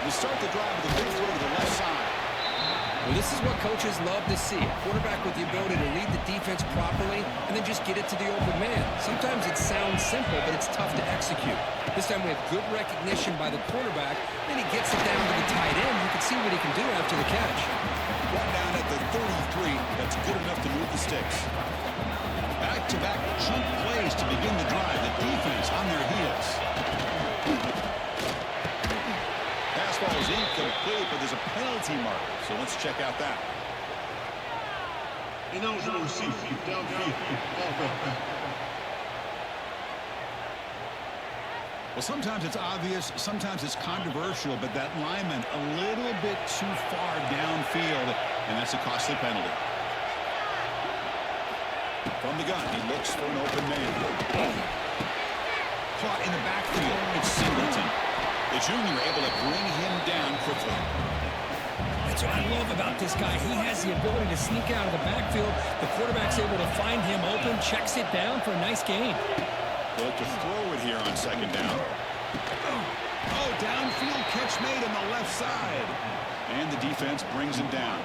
They start the drive with a big throw to the left side. Well, this is what coaches love to see. A quarterback with the ability to read the defense properly and then just get it to the open man. Sometimes it sounds simple, but it's tough to execute. This time we have good recognition by the quarterback. Then he gets it down to the tight end. You can see what he can do after the catch. Brought down at the 33. That's good enough to move the sticks. Back-to-back chunk plays to begin the drive. The defense on their heels. Pass ball is incomplete, but there's a penalty marker, so let's check out that. Ineligible receiver, downfield, ball. Well, sometimes it's obvious, sometimes it's controversial, but that lineman a little bit too far downfield, and that's a costly penalty. From the gun, he looks for an open man. Caught in the backfield, it's Singleton. The junior able to bring him down quickly. That's what I love about this guy. He has the ability to sneak out of the backfield. The quarterback's able to find him open, checks it down for a nice gain. Look to throw it here on second down. Oh, downfield catch made on the left side. And the defense brings him down.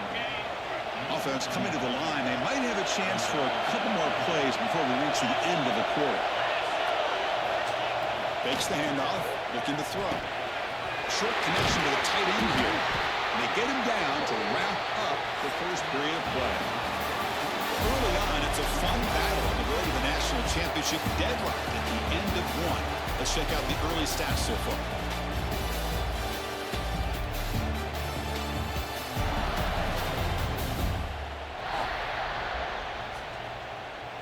Offense coming to the line. They might have a chance for a couple more plays before we reach the end of the quarter. Fakes the handoff, looking to throw. Short connection to the tight end here. And they get him down to wrap up the first period of play. Early on, it's a fun battle on the road to the national championship, deadlocked at the end of one. Let's check out the early stats so far.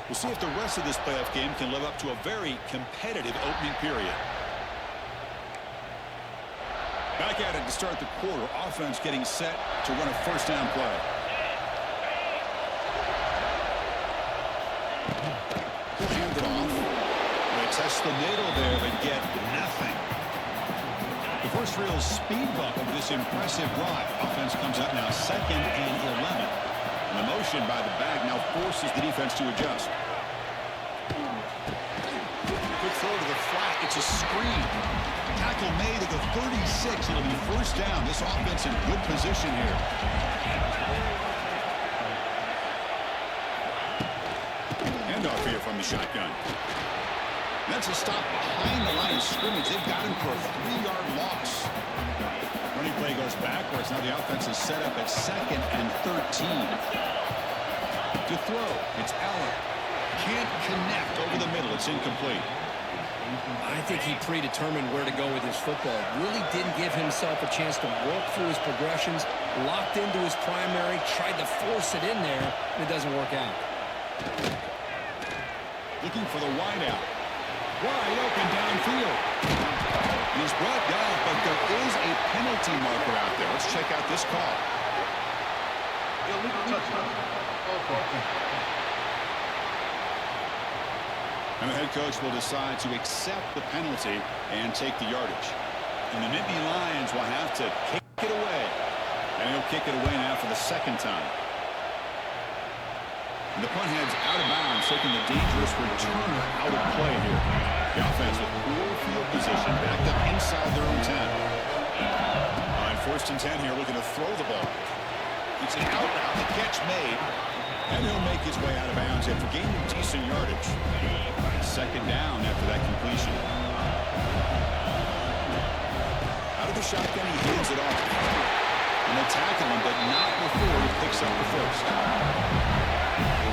We'll see if the rest of this playoff game can live up to a very competitive opening period. Back at it to start the quarter. Offense getting set to run a first down play. Hand it off. They test the middle there, but get nothing. The first real speed bump of this impressive drive. Offense comes up now 2nd and 11. And the motion by the back now forces the defense to adjust. Good throw to the flat. It's a screen. Tackle made at the 36. It'll be first down. This offense in good position here. Handoff here from the shotgun. That's a stop behind the line of scrimmage. They've got him for a 3-yard loss. Running play goes backwards. Now the offense is set up at 2nd and 13. To throw, it's Allen. Can't connect over the middle. It's incomplete. I think he predetermined where to go with his football. Really didn't give himself a chance to work through his progressions, locked into his primary, tried to force it in there, and it doesn't work out. Looking for the wideout. Wide open downfield. And he's brought down, but there is a penalty marker out there. Let's check out this call. Illegal touchdown. And the head coach will decide to accept the penalty and take the yardage. And the Nittany Lions will have to kick it away. And he'll kick it away now for the 2nd time. And the punt heads out of bounds, taking the dangerous returner out of play here. The offense with poor field position, backed up inside their own 10. All right, 1st and 10 here, looking to throw the ball. It's an out route, the catch made. And he'll make his way out of bounds after gaining decent yardage. 2nd down after that completion. Out of the shotgun, he hands it off. And they tackle him, but not before he picks up the first.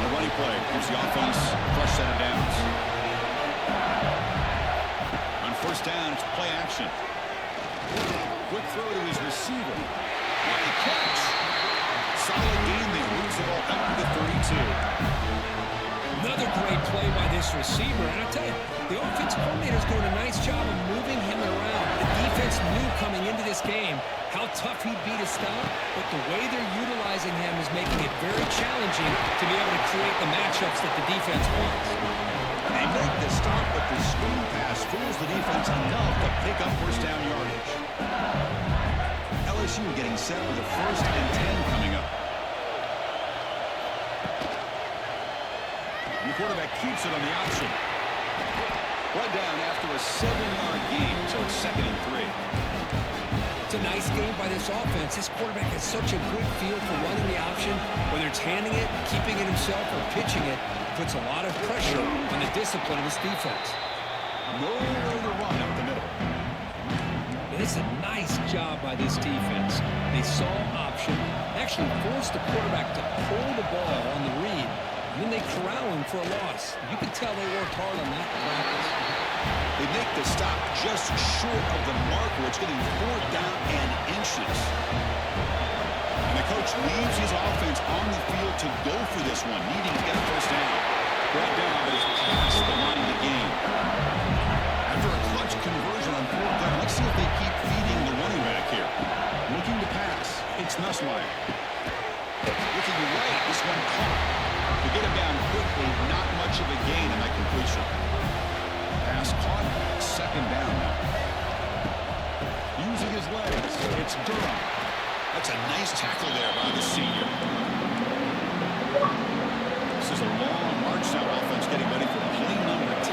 The running play gives the offense a fresh set of downs. On 1st down, it's play action. Quick throw to his receiver. What a catch! Solid game there. Moves the ball out to the 32. Another great play by this receiver. And I'll tell you, the offensive coordinator's doing a nice job of moving him around. The defense knew coming into this game how tough he'd be to stop, but the way they're utilizing him is making it very challenging to be able to create the matchups that the defense wants. They make the stop, but the screen pass fools the defense enough to pick up first down yardage. LSU getting set with a 1st and 10 coming up. And the quarterback keeps it on the option. Brought down after a 7-yard gain, so it's 2nd and 3. It's a nice game by this offense. This quarterback has such a good feel for running the option. Whether it's handing it, keeping it himself, or pitching it, puts a lot of pressure on the discipline of this defense. No way to run up the middle. And it's a nice job by this defense. They saw option, actually forced the quarterback to pull the ball on the read, and then they corral him for a loss. You can tell they worked hard on that in practice. They make the stop just short of the mark, where it's getting 4th down and inches. And the coach leaves his offense on the field to go for this one, needing to get a first down. Brought down, but it's past the line of the game. After a clutch conversion on 4th down, let's see if they keep feeding the running back here. Looking to pass. It's Nussmeier. Looking right, this one caught. To get him down quickly, not much of a gain in that completion. Pass caught, 2nd down now. Using his legs, it's Durham. That's a nice tackle there by the senior. This is a long march now. Offense getting ready for play number 10.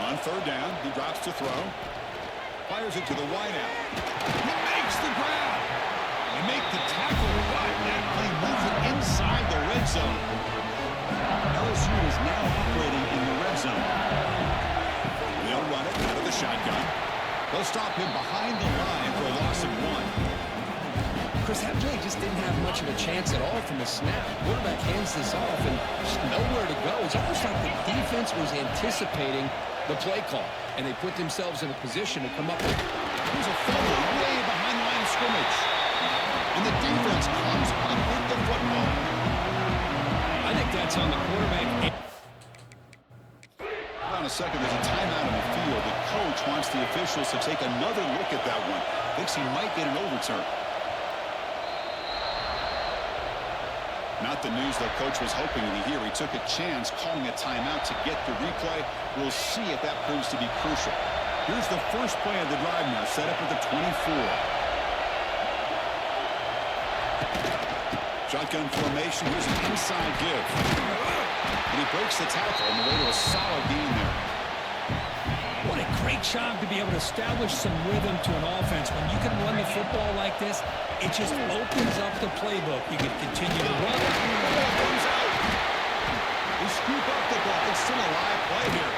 On 3rd down, he drops to throw. Fires it to the wideout. He makes the grab. They make the tackle, but that play moves it inside the red zone. LSU is now operating in the red zone. They'll run it out of the shotgun. They'll stop him behind the line for a loss of 1. Chris, that play just didn't have much of a chance at all from the snap. Quarterback hands this off and just nowhere to go. It's almost like the defense was anticipating the play call, and they put themselves in a position to come up with. There's a fumble way behind the line of scrimmage. And the defense comes up with the football. I think that's on the quarterback. Hold on a second, there's a timeout on the field. The coach wants the officials to take another look at that one. Thinks he might get an overturn. Not the news that coach was hoping to hear. He took a chance calling a timeout to get the replay. We'll see if that proves to be crucial. Here's the first play of the drive now, set up at the 24. Shotgun formation. Here's an inside give. And he breaks the tackle on the way to a solid gain there. What a great job to be able to establish some rhythm to an offense. When you can run the football like this, it just opens up the playbook. You can continue to run. Comes out. They scoop up the ball. It's still a live play here.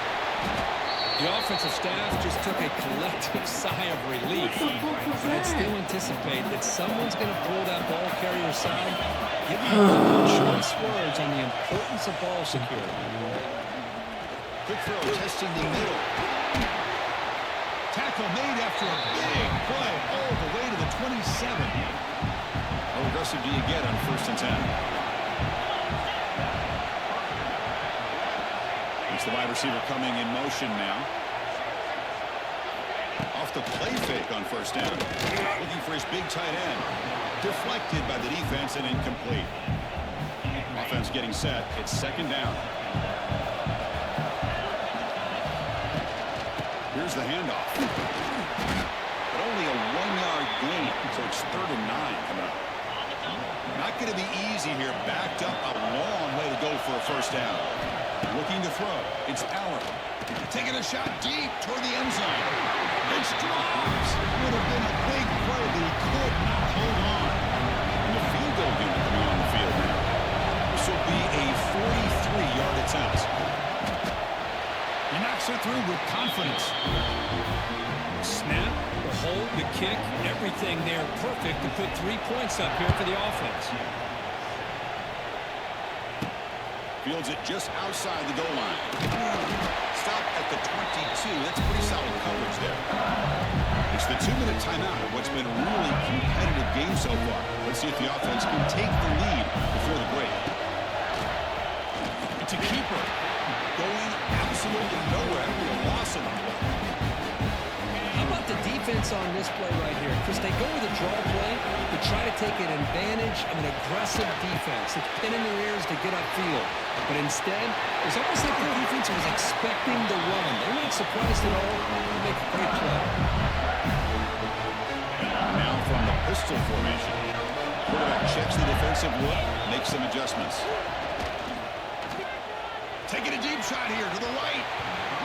The offensive staff just took a collective sigh of relief. But I'd still anticipate that someone's going to pull that ball carrier side. Give me a couple choice words on the importance of ball security. Quick throw, testing the middle. Tackle made after a big play all the way to the 27. How aggressive do you get on 1st and 10? It's the wide receiver coming in motion now. Off the play fake on 1st down. Looking for his big tight end. Deflected by the defense and incomplete. Offense getting set. It's 2nd down. Here's the handoff. But only a 1-yard gain, so it's 3rd and 9 coming up. Not going to be easy here. Backed up a long way to go for a 1st down. Looking to throw. It's Allen. Taking a shot deep toward the end zone. It's dropped. Would have been a big play, but he could not hold on. And the field goal unit coming on the field now. This will be a 43-yard attempt. He knocks it through with confidence. Snap, the hold, the kick, everything there perfect to put 3 points up here for the offense. Fields it just outside the goal line. Stop at the 22. That's pretty solid coverage there. It's the 2-minute timeout of what's been a really competitive game so far. Let's see if the offense can take the lead before the break. It's a keeper. Going absolutely nowhere after a loss in the play. How about the defense on this play right here? Chris, they go with a draw play to try to take an advantage of an aggressive defense. It's pinning their ears to get upfield. But instead, it's almost like the defense was expecting the run. They're not surprised at all. They make a great play. Now from the pistol formation. Quarterback checks the defensive look, makes some adjustments. Taking a deep shot here to the right.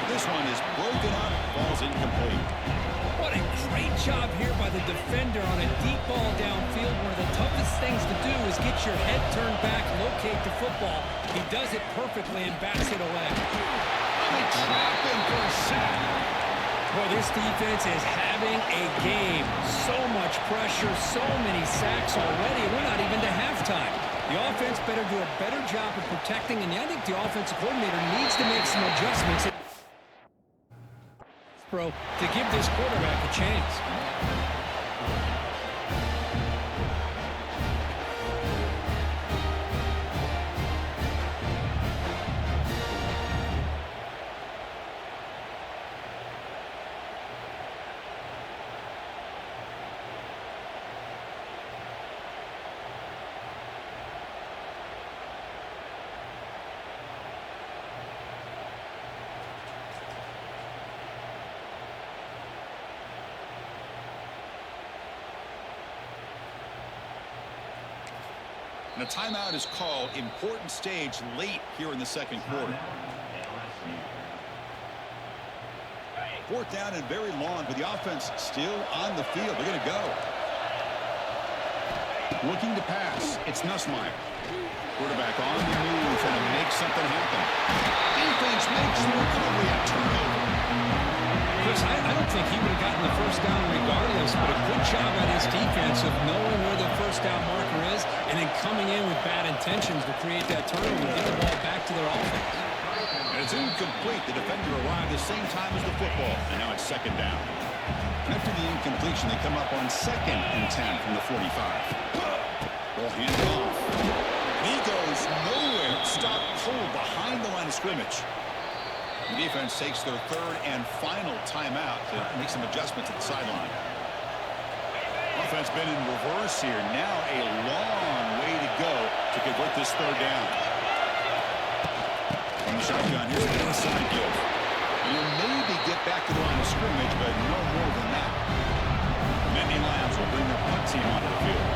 This one is broken up, falls incomplete. What a great job here by the defender on a deep ball downfield. One of the toughest things to do is get your head turned back, locate the football. He does it perfectly and backs it away. They trap him for a sack. Boy, this defense is having a game. So much pressure, so many sacks already. We're not even to halftime. The offense better do a better job of protecting, and I think the offensive coordinator needs to make some adjustments to give this quarterback a chance. And a timeout is called. Important stage late here in the second quarter. Fourth down and very long, but the offense still on the field. They're going to go. Looking to pass. It's Nussmeier. Quarterback on the move, trying to make something happen. Defense makes the recovery at turnover. Chris, I don't think he would have gotten the first down regardless, but a good job by his defense of knowing where the first down marker is and then coming in with bad intentions to create that turnover and get the ball back to their offense. And it's incomplete. The defender arrived the same time as the football, and now it's second down. After the incompletion, they come up on 2nd and 10 from the 45. Ball handed off. He goes nowhere. Stop cold behind the line of scrimmage. The defense takes their third and final timeout to make some adjustments at the sideline. Offense been in reverse here. Now a long way to go to convert this third down. From the shotgun, here's an inside give. You'll maybe get back to the line of scrimmage, but no more than that. Many Lions will bring their punt team onto the field.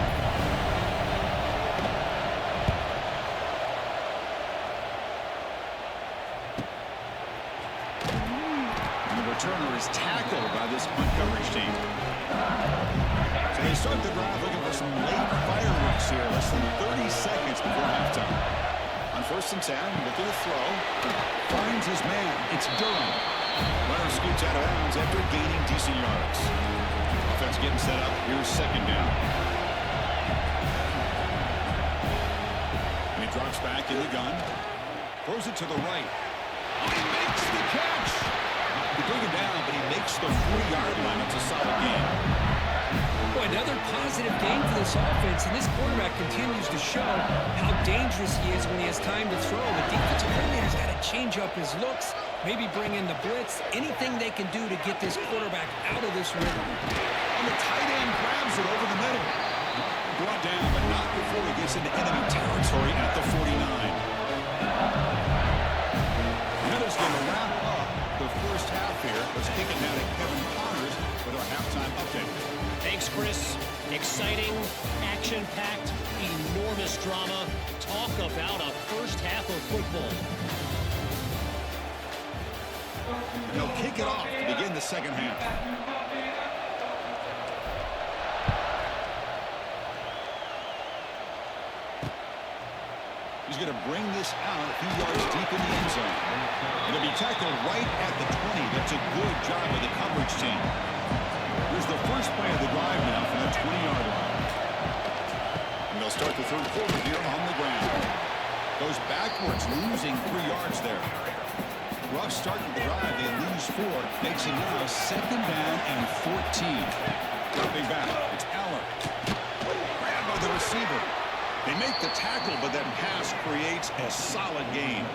Returner is tackled by this punt coverage team. So they start the drive looking for some late fireworks here. Less than 30 seconds before halftime. On 1st and 10, looking to throw. Finds his man. It's Durham. Runner scoots out of bounds after gaining decent yards. Offense getting set up. Here's second down. And he drops back in the gun. Throws it to the right. He makes the catch. They bring him down, but he makes the 3-yard line. It's a solid game. Boy, another positive game for this offense, and this quarterback continues to show how dangerous he is when he has time to throw. The defensive coordinator's got to change up his looks, maybe bring in the blitz, anything they can do to get this quarterback out of this rhythm. And the tight end grabs it over the middle. Brought down, but not before he gets into enemy territory at the 49. Miller's going to wrap up the first half here. Let's kick it now to Kevin Connors with our halftime update. Thanks, Chris. Exciting, action-packed, enormous drama. Talk about a first half of football. And they'll kick it off to begin the second half. He's going to bring this out a few yards deep in the end zone. It'll be tackled right at the 20. That's a good job of the coverage team. Here's the first play of the drive now from the 20-yard line. And they'll start the third quarter here on the ground. Goes backwards, losing 3 yards there. Rough start to the drive. They lose 4. Makes it now second down and 14. Dropping back. It's Allen. Grabbed by the receiver. They make the tackle, but that pass creates a solid gain.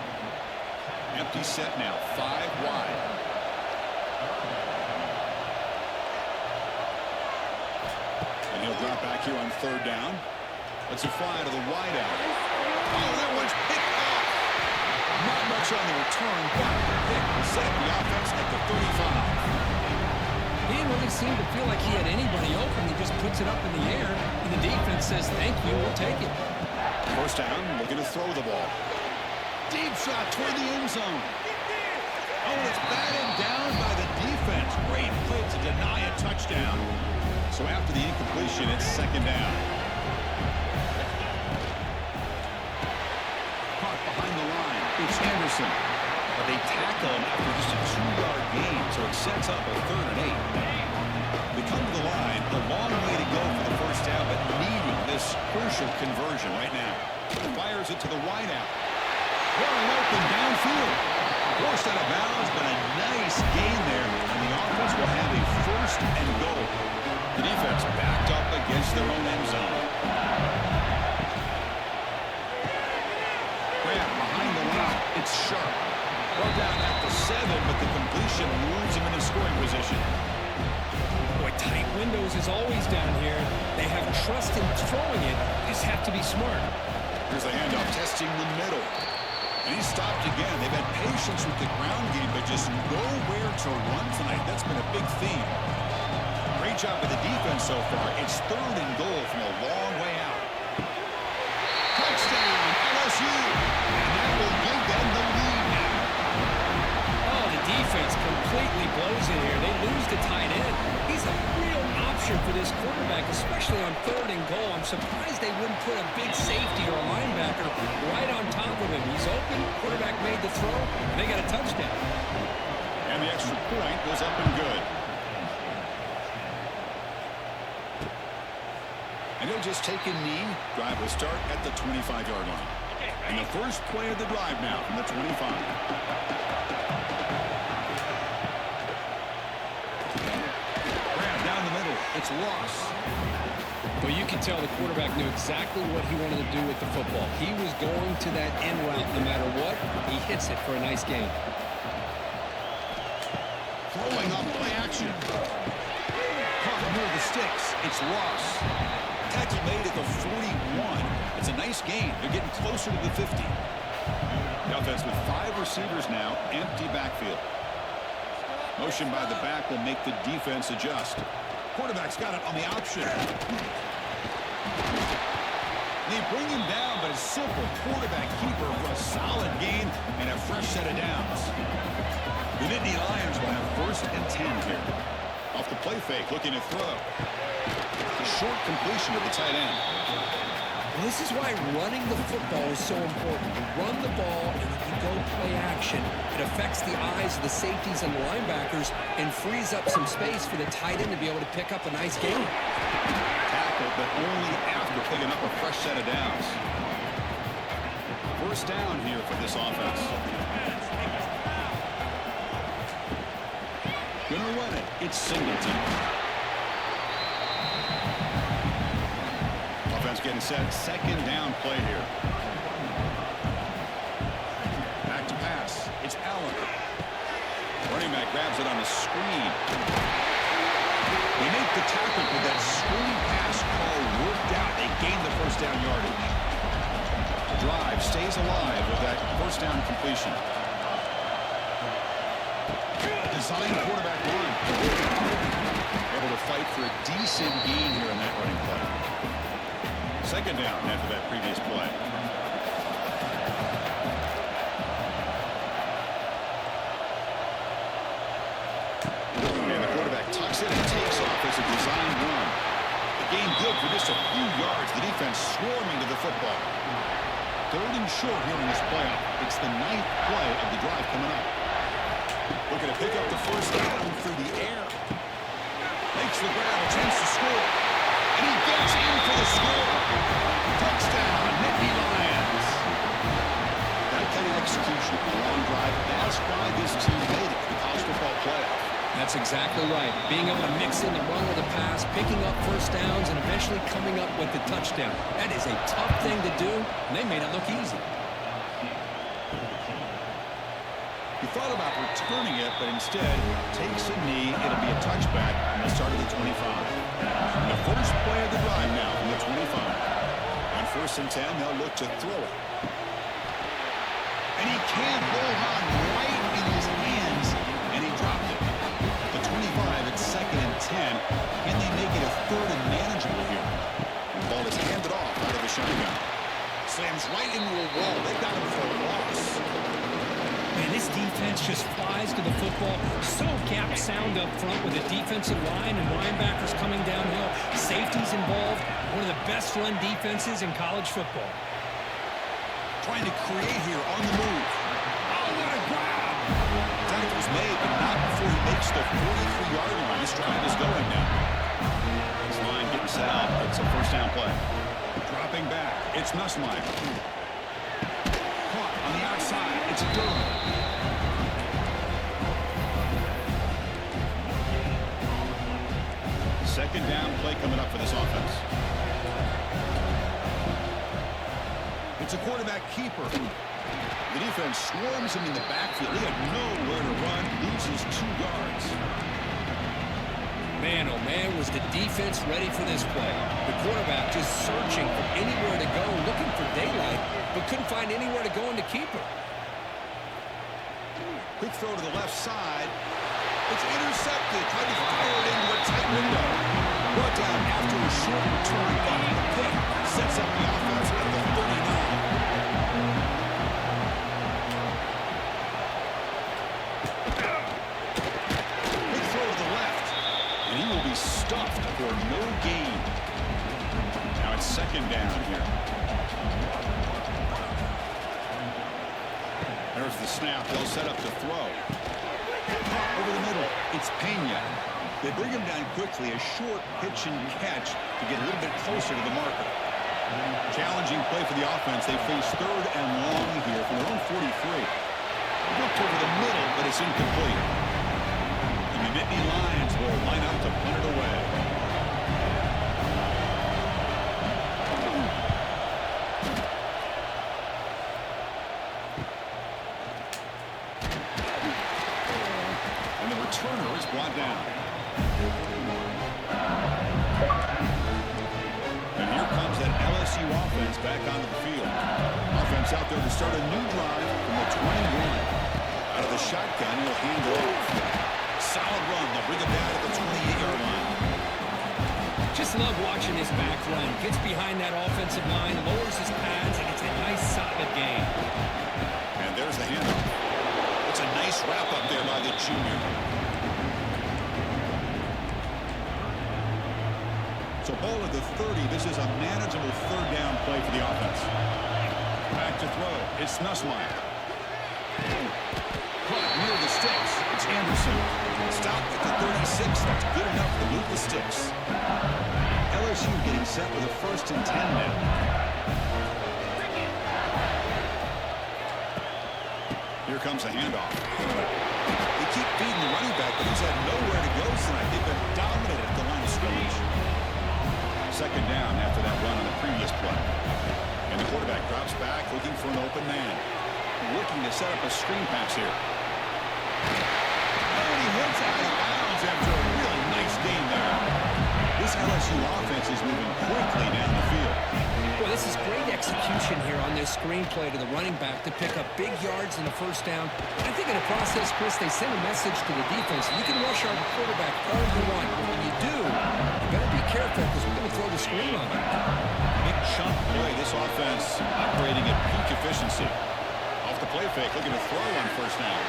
Empty set now, 5 wide. And he'll drop back here on third down. Let's it fly to the wide out. Oh, that one's picked off. Not much on the return, but pick will set up the offense at the 35. He didn't really seem to feel like he had anybody open. He just puts it up in the air, and the defense says, thank you, we'll take it. First down, looking to throw the ball. Deep shot toward the end zone. Oh, and it's batted down by the defense. Great play to deny a touchdown. So after the incompletion, it's second down. Caught behind the line. It's Anderson. but they tackle him after just a 2-yard gain, so it sets up a 3rd and 8. They come to the line, a long way to go for the first down, but needing this crucial conversion right now. Fires it to the wideout. Going open downfield. Forced out of bounds, but a nice gain there, and the offense will have a 1st and goal. The defense backed up against their own end zone. Grant behind the line. It's Sharp. Well down at the 7, but the completion moves him into scoring position. Boy, tight windows is always down here. They have trust in throwing it. Just have to be smart. Here's the handoff, testing the middle. And he stopped again. They've had patience with the ground game, but just nowhere to run tonight. That's been a big theme. Great job by the defense so far. It's 3rd and goal from a long way out. Touchdown, LSU. And that will give them the lead now. Oh, the defense completely blows it here. They lose the tight end. He's a real option for this quarterback, especially on 3rd and goal. I'm surprised they wouldn't put a big safety or a linebacker right on top of him. He's open, quarterback made the throw, and they got a touchdown. And the extra point goes up and good. And he'll just take a knee. Drive will start at the 25-yard line. And the first play of the drive now from the 25. Grab down the middle. It's Ross. Well, you can tell the quarterback knew exactly what he wanted to do with the football. He was going to that end route no matter what. He hits it for a nice gain. Throwing on play action. Caught near the sticks. It's Ross. Tackle made at the 41. It's a nice gain. They're getting closer to the 50. The offense with 5 receivers now. Empty backfield. Motion by the back will make the defense adjust. Quarterback's got it on the option. They bring him down, but a simple quarterback keeper for a solid gain and a fresh set of downs. The Nittany Lions will have 1st and 10 here. Off the play fake, looking to throw. A short completion to the tight end. Well, this is why running the football is so important. You run the ball and you go play action. It affects the eyes of the safeties and the linebackers and frees up some space for the tight end to be able to pick up a nice gain. Tackle, but only after picking up a fresh set of downs. 1st down here for this offense. Gonna run it. It's Singleton. Offense getting set. 2nd down play here. Back to pass. It's Allen. Running back grabs it on the screen. They make the tackle, but that screen pass call worked out. They gained the 1st down yardage. The drive stays alive with that 1st down completion. Design quarterback run. Able to fight for a decent gain here in that running play. 2nd down after that previous play. And the quarterback tucks it and takes off as a design run. The gain good for just a few yards. The defense swarming to the football. 3rd and short here in this playoff. It's the 9th play of the drive coming up. Looking to pick up the 1st down through the air. Makes the grab, attempts to score. And he gets in for the score. Touchdown, Nittany Lions. That kind of execution, a long drive. That's why this team made it to the college football playoff. That's exactly right. Being able to mix in the run with the pass, picking up 1st downs, and eventually coming up with the touchdown. That is a tough thing to do, and they made it look easy. He thought about returning it, but instead takes a knee. It'll be a touchback, and they'll start at the 25. And the first play of the drive now from the 25. On 1st and 10, they'll look to throw it. And he can't hold on right in his hands, and he dropped it. The 25 at 2nd and 10. Can they make it a 3rd and manageable here? The ball is handed off out of the shotgun. Slams right into a wall. They've got him for a loss. Man, this defense just flies to the football. So gap sound up front with the defensive line and linebackers coming downhill. Safeties involved. One of the best run defenses in college football. Trying to create here on the move. Oh, what a grab! Tackle's made, but not before he makes the 43-yard line. This drive is going now. This line getting set up. It's a first down play. Dropping back. It's Nussmeier. Caught on the outside. It's Durham. Second down play coming up for this offense. It's a quarterback keeper. The defense swarms him in the backfield. He had nowhere to run. Loses 2 yards. Man, oh man, was the defense ready for this play. The quarterback just searching for anywhere to go, looking for daylight, but couldn't find anywhere to go in the keeper. Quick throw to the left side. It's intercepted. Trying to fire it into a tight window. Brought down after a short return. The pick sets up the offense at the 39. Big throw to the left. And he will be stuffed for no gain. Now it's second down here. There's the snap. They'll set up to throw. Over the middle, it's Pena. They bring him down quickly, a short pitch and catch to get a little bit closer to the marker. Challenging play for the offense. They face third and long here from their own 43. Looked over the middle, but it's incomplete. And the Nittany Lions will line up to punt it away. And the returner is brought down. And here comes that LSU offense back onto the field. Offense out there to start a new drive from the 21. Out of the shotgun, he'll hand it off. Solid run. They'll bring him down at the 28-yard line. Just love watching his back run. Gets behind that offensive line, lowers his pads, and it's a nice, solid gain. And there's the handoff. It's a nice wrap up there by the junior. So ball at the 30. This is a manageable third down play for the offense. Back to throw. It's Nussmeier. Caught near the sticks. It's Anderson. Stopped at the 36. That's good enough to move the sticks. LSU getting set with a 1st and 10 now. Here comes a handoff. They keep feeding the running back, but he's had nowhere to go tonight. They've been dominated at the line of scrimmage. Second down after that run on the previous play. And the quarterback drops back looking for an open man. Looking to set up a screen pass here. And he hits out of bounds after a really nice gain there. This LSU offense is moving quickly down the field. Well, this is great execution here on this screenplay to the running back to pick up big yards in the first down. I think in the process, Chris, they send a message to the defense. You can rush our quarterback all you want, but when you do, you better be careful because we're going to throw the screen on you. Big chunk play. This offense operating at peak efficiency. Off the play fake, looking to throw on first down.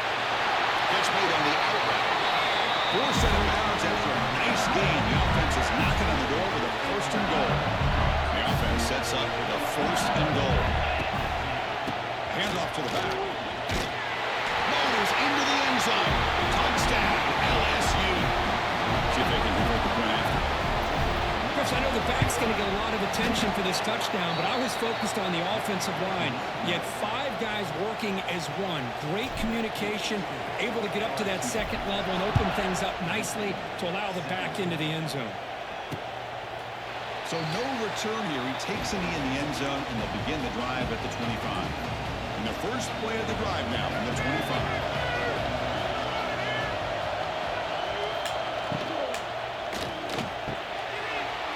Catch made on the out route. Forced out of bounds after a nice gain. The offense is knocking on the door with a 1st and goal. The offense sets up with a 1st and goal. Handoff to the back. Motors into the end zone. Touchdown, LSU. See if they can convert the point after. Chris, I know the back's going to get a lot of attention for this touchdown, but I was focused on the offensive line. You had 5 guys working as one. Great communication, able to get up to that second level and open things up nicely to allow the back into the end zone. So no return here. He takes a knee in the end zone, and they'll begin the drive at the 25. And the first play of the drive now from the 25.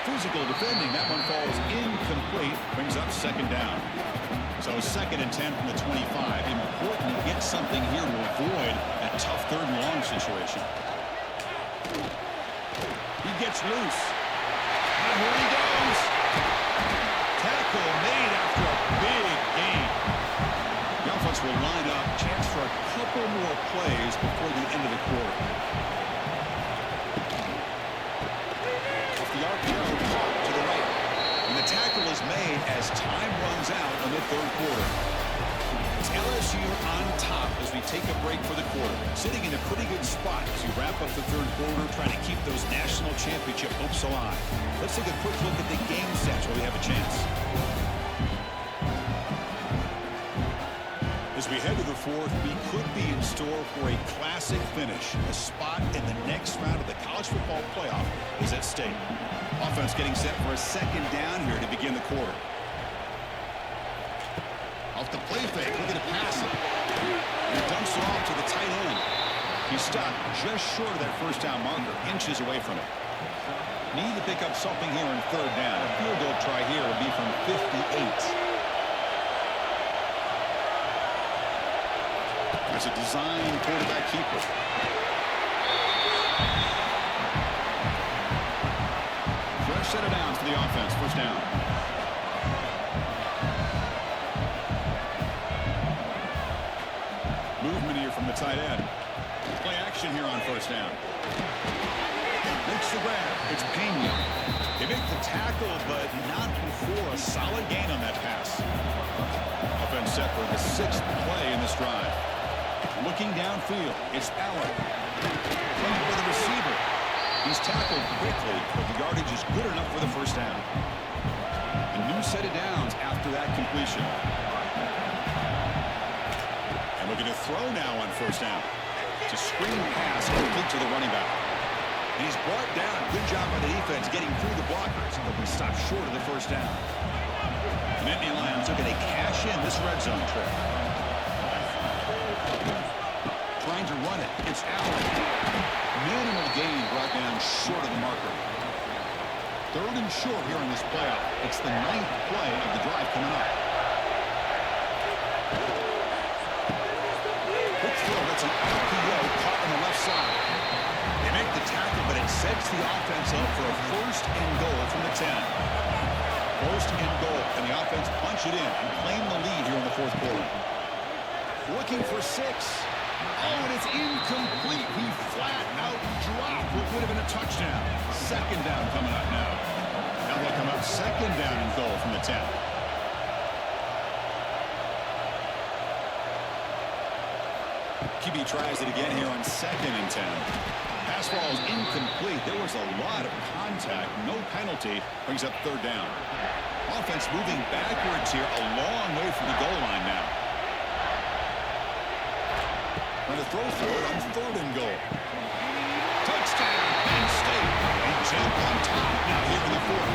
Physical defending. That one falls incomplete. Brings up second down. So 2nd and 10 from the 25. Important to get something here to avoid that tough 3rd and long situation. He gets loose. And here he goes. Tackle made after a big gain. The offense will line up. Chance for a couple more plays before the end of the quarter. Off the RPO, to the right. And the tackle is made as time runs out in the 3rd quarter. It's LSU on top as we take a break for the quarter. Sitting in a pretty good spot as we wrap up the third quarter, trying to keep those national championship hopes alive. Let's take a quick look at the game stats while we have a chance. As we head to the fourth, we could be in store for a classic finish. A spot in the next round of the college football playoff is at stake. Offense getting set for a second down here to begin the quarter. Off the play fake, looking to pass it. And he dumps it off to the tight end. He's stopped just short of that first down marker, inches away from it. Need to pick up something here on third down. A field goal try here would be from 58. It's a design quarterback keeper. Fresh set of downs for the offense. First down. Movement here from the tight end. Play action here on first down. Makes the grab. It's Pena. They make the tackle, but not before a solid gain on that pass. Offense set for the 6th play in this drive. Looking downfield, it's Allen. Playing for the receiver. He's tackled quickly, but the yardage is good enough for the first down. A new set of downs after that completion. And looking to throw now on first down. It's a screen pass complete to the running back. And he's brought down. Good job by the defense getting through the blockers, but we stop short of the first down. The Nittany Lions looking to cash in this red zone trip. Trying to run it. It's Allen. Minimal gain brought down short of the marker. Third and short here in this playoff. It's the 9th play of the drive coming up. Quick throw. That's an RPO caught on the left side. They make the tackle, but it sets the offense up for a first and goal from the 10. First and goal, and the offense punch it in and claim the lead here in the fourth quarter. Looking for 6. Oh, and it's incomplete. He flat out dropped what would have been a touchdown. Second down coming up now. Now they'll come up second down and goal from the 10. QB tries it again here on 2nd and 10. Pass ball is incomplete. There was a lot of contact. No penalty. Brings up third down. Offense moving backwards here a long way from the goal line now. Trying to throw for it on third and goal. Touchdown, Penn State. They jump on top now here in the fourth.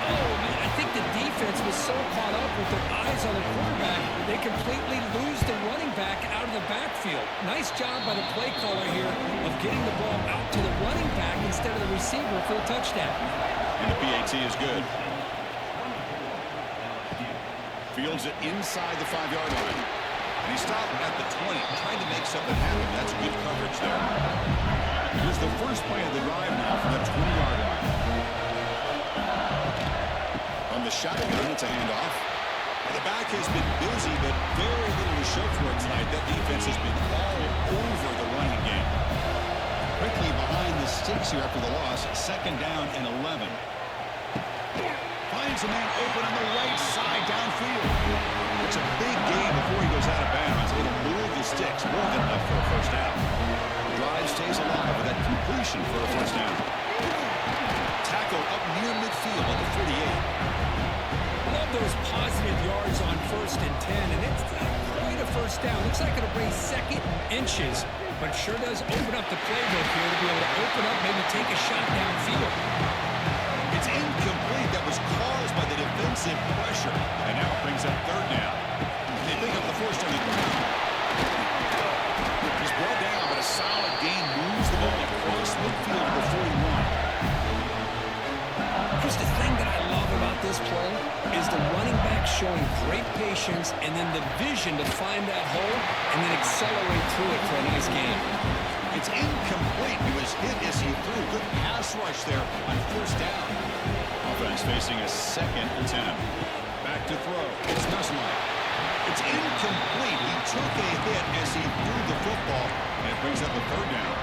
Oh, man, I think the defense was so caught up with their eyes on the quarterback, they completely lose the running back out of the backfield. Nice job by the play caller here of getting the ball out to the running back instead of the receiver for the touchdown. And the PAT is good. Fields it inside the 5-yard line. And he stopped at the 20, trying to make something happen. That's good coverage there. Here's the first play of the drive now from the 20-yard line. On the shotgun, it's a handoff. And the back has been busy, but very little to show for it tonight. That defense has been all over the running game. Quickly behind the sticks here after the loss. Second down and 11. Finds a man open on the right side downfield. It's a big gain before he goes out of bounds. It'll move the sticks more than enough for a first down. The drive stays alive with that completion for a first down. Tackle up near midfield at the 48. Love those positive yards on 1st and 10, and it's not quite a first down. Looks like it'll bring 2nd inches, but sure does open up the playbook here to be able to open up, maybe take a shot downfield. It's incomplete. That was caused by the defensive pressure. And now it brings up third down. They pick up the first on the ground. He's brought down, but a solid gain moves the ball across midfield to the 41. Here's the thing that I love about this play is the running back showing great patience and then the vision to find that hole and then accelerate through it for a nice gain. It's incomplete. He was hit as he threw. Good pass rush there on first down. Offense facing a 2nd and 10. Back to throw. It's Nussmeier. It's incomplete. He took a hit as he threw the football, and it brings up a third down.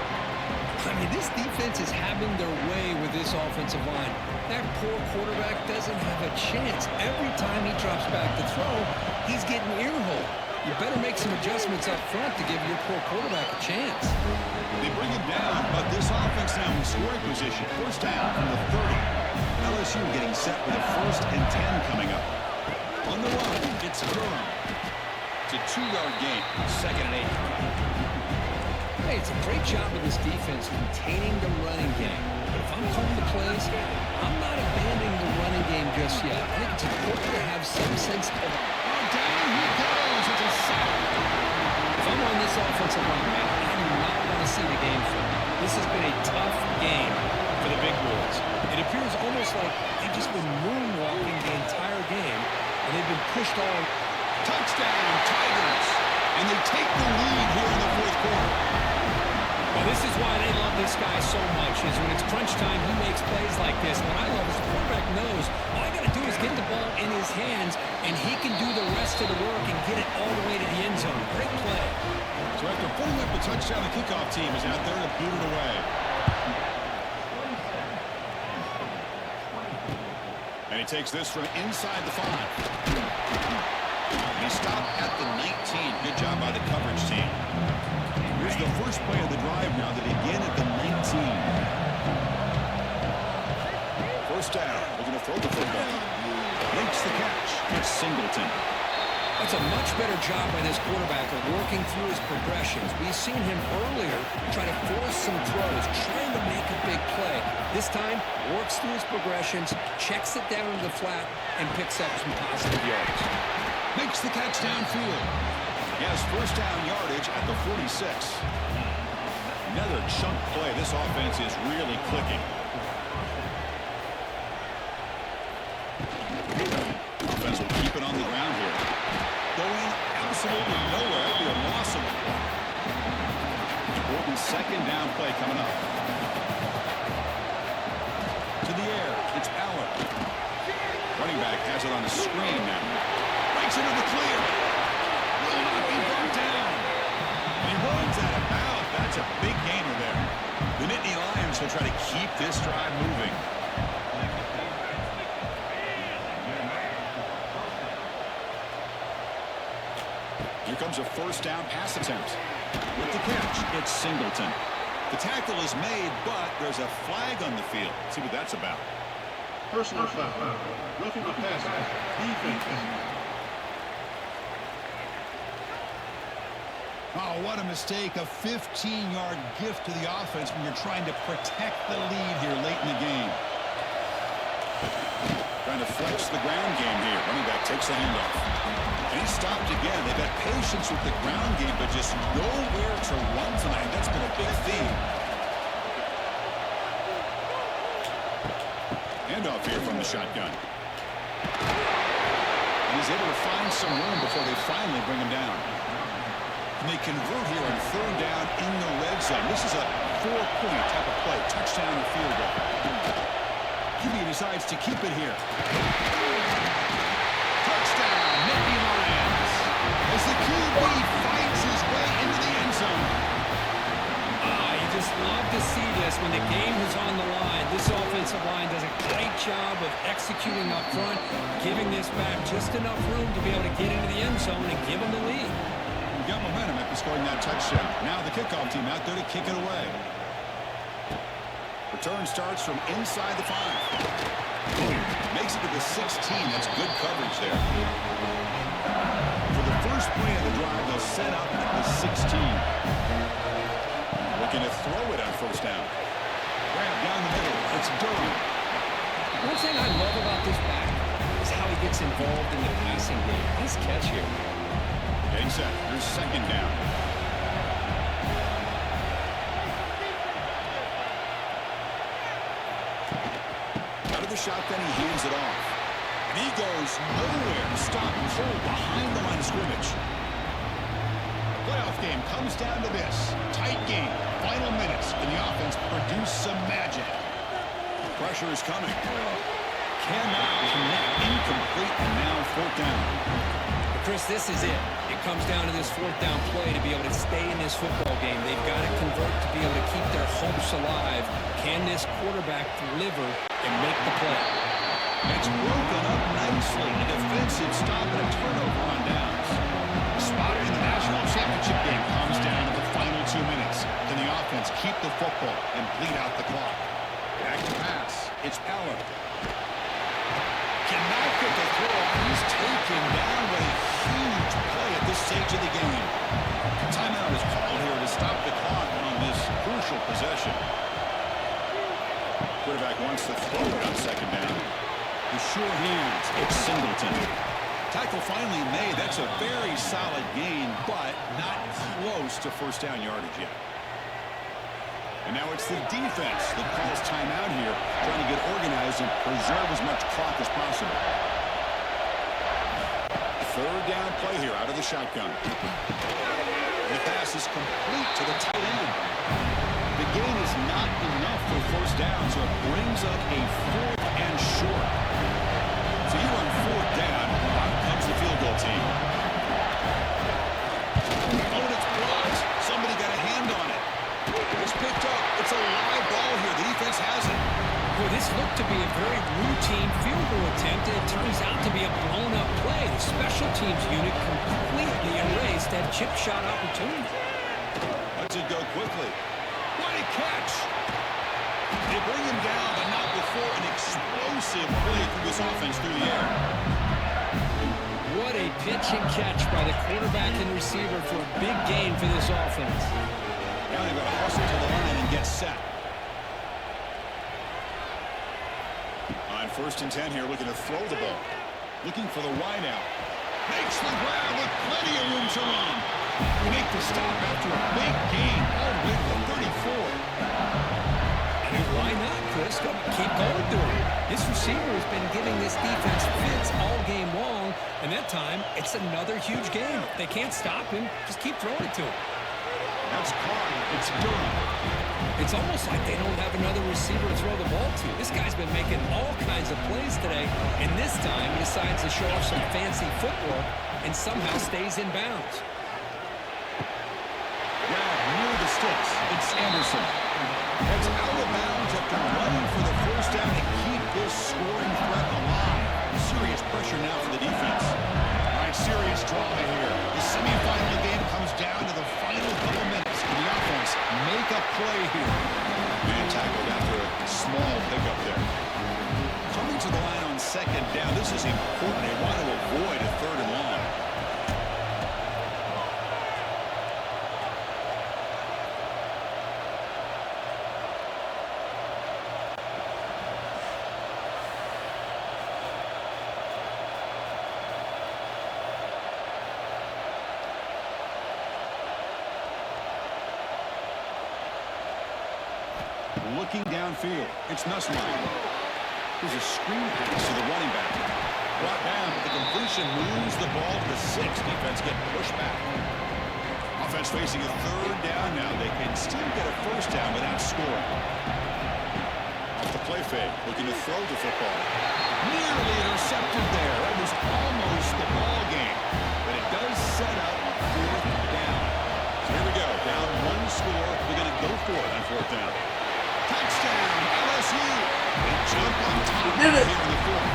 I mean, this defense is having their way with this offensive line. That poor quarterback doesn't have a chance. Every time he drops back to throw, he's getting ear-holed. You better make some adjustments up front to give your poor quarterback a chance. They bring him down, but this offense now in scoring position. First down from the 30. LSU getting set with a 1st and 10 coming up. On the run, it's Durham. It's a 2-yard gain, 2nd and 8. Hey, it's a great job of this defense containing the running game. But if I'm calling the plays, I'm not abandoning the running game just yet. I think it's important to have some sense of... Down he goes. It's a sack. If I'm on this offensive line, man, I do not want to see the game flip. This has been a tough game for the big boys. It appears almost like they've just been moonwalking the entire game, and they've been pushed on. Touchdown, Tigers. And they take the lead here in the 4th quarter. Well, this is why they love this guy so much, is when it's crunch time, he makes plays like this. What I love is the quarterback knows all I got to do is get the ball in his hands, and he can do the rest of the work and get it all the way to the end zone. Great play. So after putting up a touchdown, the kickoff team is out there to boot it away. And he takes this from inside the 5. He stopped at the 19. Good job by the coverage team. Here's the first play of the drive now. They begin at the 19. First down. Looking to throw the football. Makes the catch. It's Singleton. That's a much better job by this quarterback of working through his progressions. We've seen him earlier try to force some throws, trying to make a big play. This time, works through his progressions, checks it down to the flat, and picks up some positive yards. Makes the catch downfield. He has first down yardage at the 46. Another chunk play. This offense is really clicking. Offense will keep it on the ground here. Going absolutely nowhere. That'll be a loss of it. Important 2nd down play coming up. To the air. It's Allen. Running back has it on the screen now. Breaks into the clear. Will not be brought down. He runs out of bounds. That's a big gainer there. The Nittany Lions will try to keep this drive moving. Here comes a first down pass attempt. With the catch, it's Singleton. The tackle is made, but there's a flag on the field. Let's see what that's about. Personal foul. Roughing the passer. Defense. Oh, what a mistake. A 15-yard gift to the offense when you're trying to protect the lead here late in the game. Trying to flex the ground game here. Running back takes the handoff. And he stopped again. They've got patience with the ground game, but just nowhere to run tonight. That's been a big theme. Handoff here from the shotgun. And he's able to find some room before they finally bring him down. And they convert here on 3rd down in the red zone. This is a 4-point type of play. Touchdown or field goal. QB decides to keep it here. Touchdown, Nittany Lions. As the QB finds his way into the end zone. You just love to see this when the game is on the line. This offensive line does a great job of executing up front, giving this back just enough room to be able to get into the end zone and give them the lead. Got momentum after scoring that touchdown. Now the kickoff team out there to kick it away. Return starts from inside the 5. Makes it to the 16. That's good coverage there. For the first play of the drive, they'll set up at the 16. Looking to throw it on first down. Grab down the middle. It's Durham. One thing I love about this back is how he gets involved in the passing game. Nice catch here. Getting set. Here's 2nd down. Out of the shotgun, he hands it off. And he goes nowhere. Stop cold behind the line of scrimmage. The playoff game comes down to this. Tight game. Final minutes. And the offense produce some magic. Pressure is coming. Cannot connect. Incomplete. And now 4th down. Chris, this is it. It comes down to this fourth down play to be able to stay in this football game. They've got to convert to be able to keep their hopes alive. Can this quarterback deliver and make the play? It's broken up nicely. A defensive stop and a turnover on downs. The spotter in the national championship game comes down to the final 2 minutes. Can the offense keep the football and bleed out the clock? Back to pass. It's Power. Cannot get the throw off. He's taken down with a huge play at this stage of the game. Timeout is called here to stop the clock on this crucial possession. Quarterback wants to throw it on second down. The sure hands. It's Singleton. Tackle finally made. That's a very solid gain, but not close to first down yardage yet. And now it's the defense that calls timeout here, trying to get organized and preserve as much clock as possible. Third down play here out of the shotgun. The pass is complete to the tight end. The gain is not enough for first down, so it brings up a 4th and short. So you on 4th down, out comes the field goal team. Oh, and it's blocked. Somebody got a hand on it. It's picked up. It's a live ball here. The defense has it. Well, this looked to be a very routine field goal attempt, and it turns out to be a blown-up play. The special teams unit completely erased that chip shot opportunity. Lets it go quickly. What a catch! They bring him down, but not before an explosive play through this offense through the air. What a pitch and catch by the quarterback and receiver for a big gain for this offense. Now they've got to hustle to the line and get set. On 1st and 10 here, looking to throw the ball. Looking for the wide out. Makes the grab with plenty of room to run. Make the stop after a big gain all the way to the 34. And why not, Chris? Keep going through it. This receiver has been giving this defense fits all game long, and that time, it's another huge game. They can't stop him. Just keep throwing it to him. That's caught. It's Durham. It's almost like they don't have another receiver to throw the ball to. This guy's been making all kinds of plays today, and this time he decides to show off some fancy footwork and somehow stays in bounds. Grab near the sticks. It's Anderson. That's out of bounds after running for the first down to keep this scoring threat alive. Serious pressure now for the defense. All right, serious drama here. The semifinal game comes down to the final couple minutes. And the offense make a play here. Man tackled after a small pickup there. Coming to the line on second down. This is important. They want to avoid a 3rd and long. Looking downfield, it's Nussmeyer. There's a screen pass to the running back. Brought down, but the completion moves the ball to the 6. Defense getting pushed back. Offense facing a 3rd down now. They can still get a first down without scoring. Off the play fake, looking to throw the football. Nearly intercepted there. That was almost the ball game. But it does set up 4th down. So here we go. Down 1 score. We're going to go for it on 4th down. Touchdown, LSU. They jump on top We did it. here in the 4th.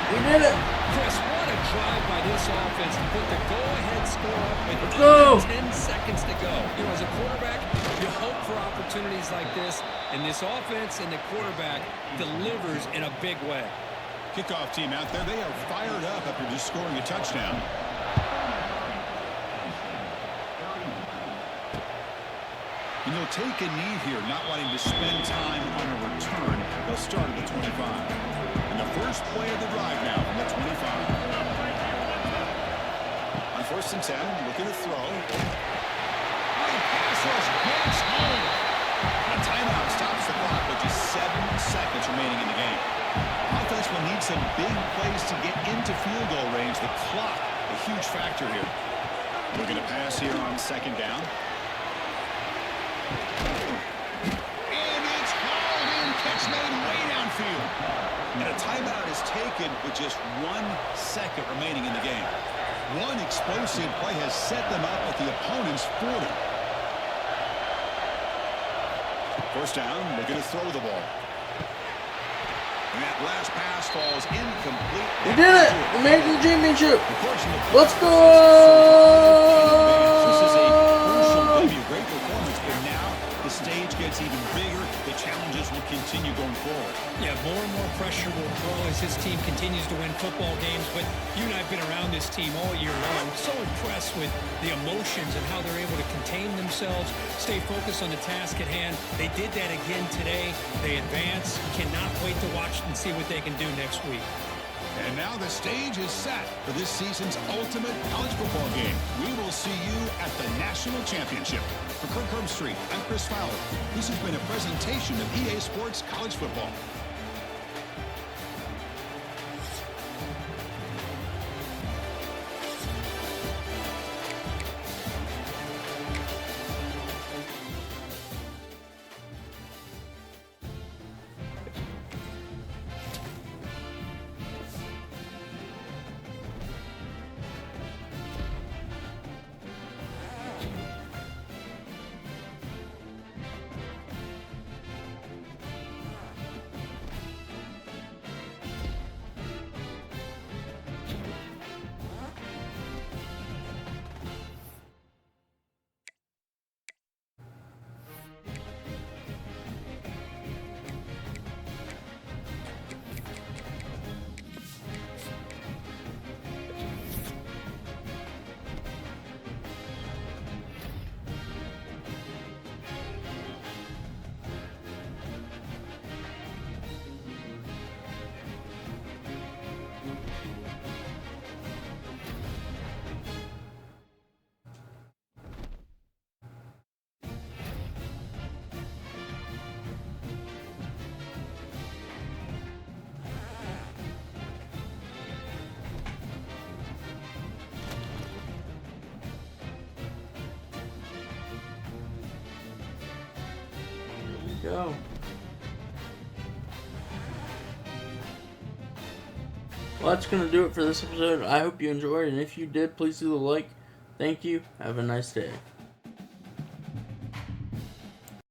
We did it. Chris, what a drive by this offense to put the go-ahead score up with go. 10 seconds to go. You know, as a quarterback, you hope for opportunities like this, and this offense and the quarterback delivers in a big way. Kickoff team out there. They are fired up after just scoring a touchdown. And they'll take a knee here, not wanting to spend time on a return. They'll start at the 25. And the first play of the drive now from the 25. On 1st and 10, looking to throw. Great pass rush gets home. A timeout stops the clock with just 7 seconds remaining in the game. Offense will need some big plays to get into field goal range. The clock, a huge factor here. Looking to pass here on 2nd down. And it's hauled in, catch made way downfield. And a timeout is taken with just 1 second remaining in the game. One explosive play has set them up at the opponent's 40. First down, they're going to throw the ball. And that last pass falls incomplete. We did it! We made it to the championship! Let's go! This is a crucial W. Great performance, but now the stage gets even bigger. The challenges will continue going forward. Yeah, more and more pressure will grow as his team continues to win football games. But you and I have been around this team all year long. So impressed with the emotions and how they're able to contain themselves, stay focused on the task at hand. They did that again today. They advance. Cannot wait to watch and see what they can do next week. And now the stage is set for this season's ultimate college football game. We will see you at the National Championship. For Kirk Herbstreit, I'm Chris Fowler. This has been a presentation of EA Sports College Football. Go. Well, that's going to do it for this episode. I hope you enjoyed, and if you did, please do the like. Thank you. Have a nice day.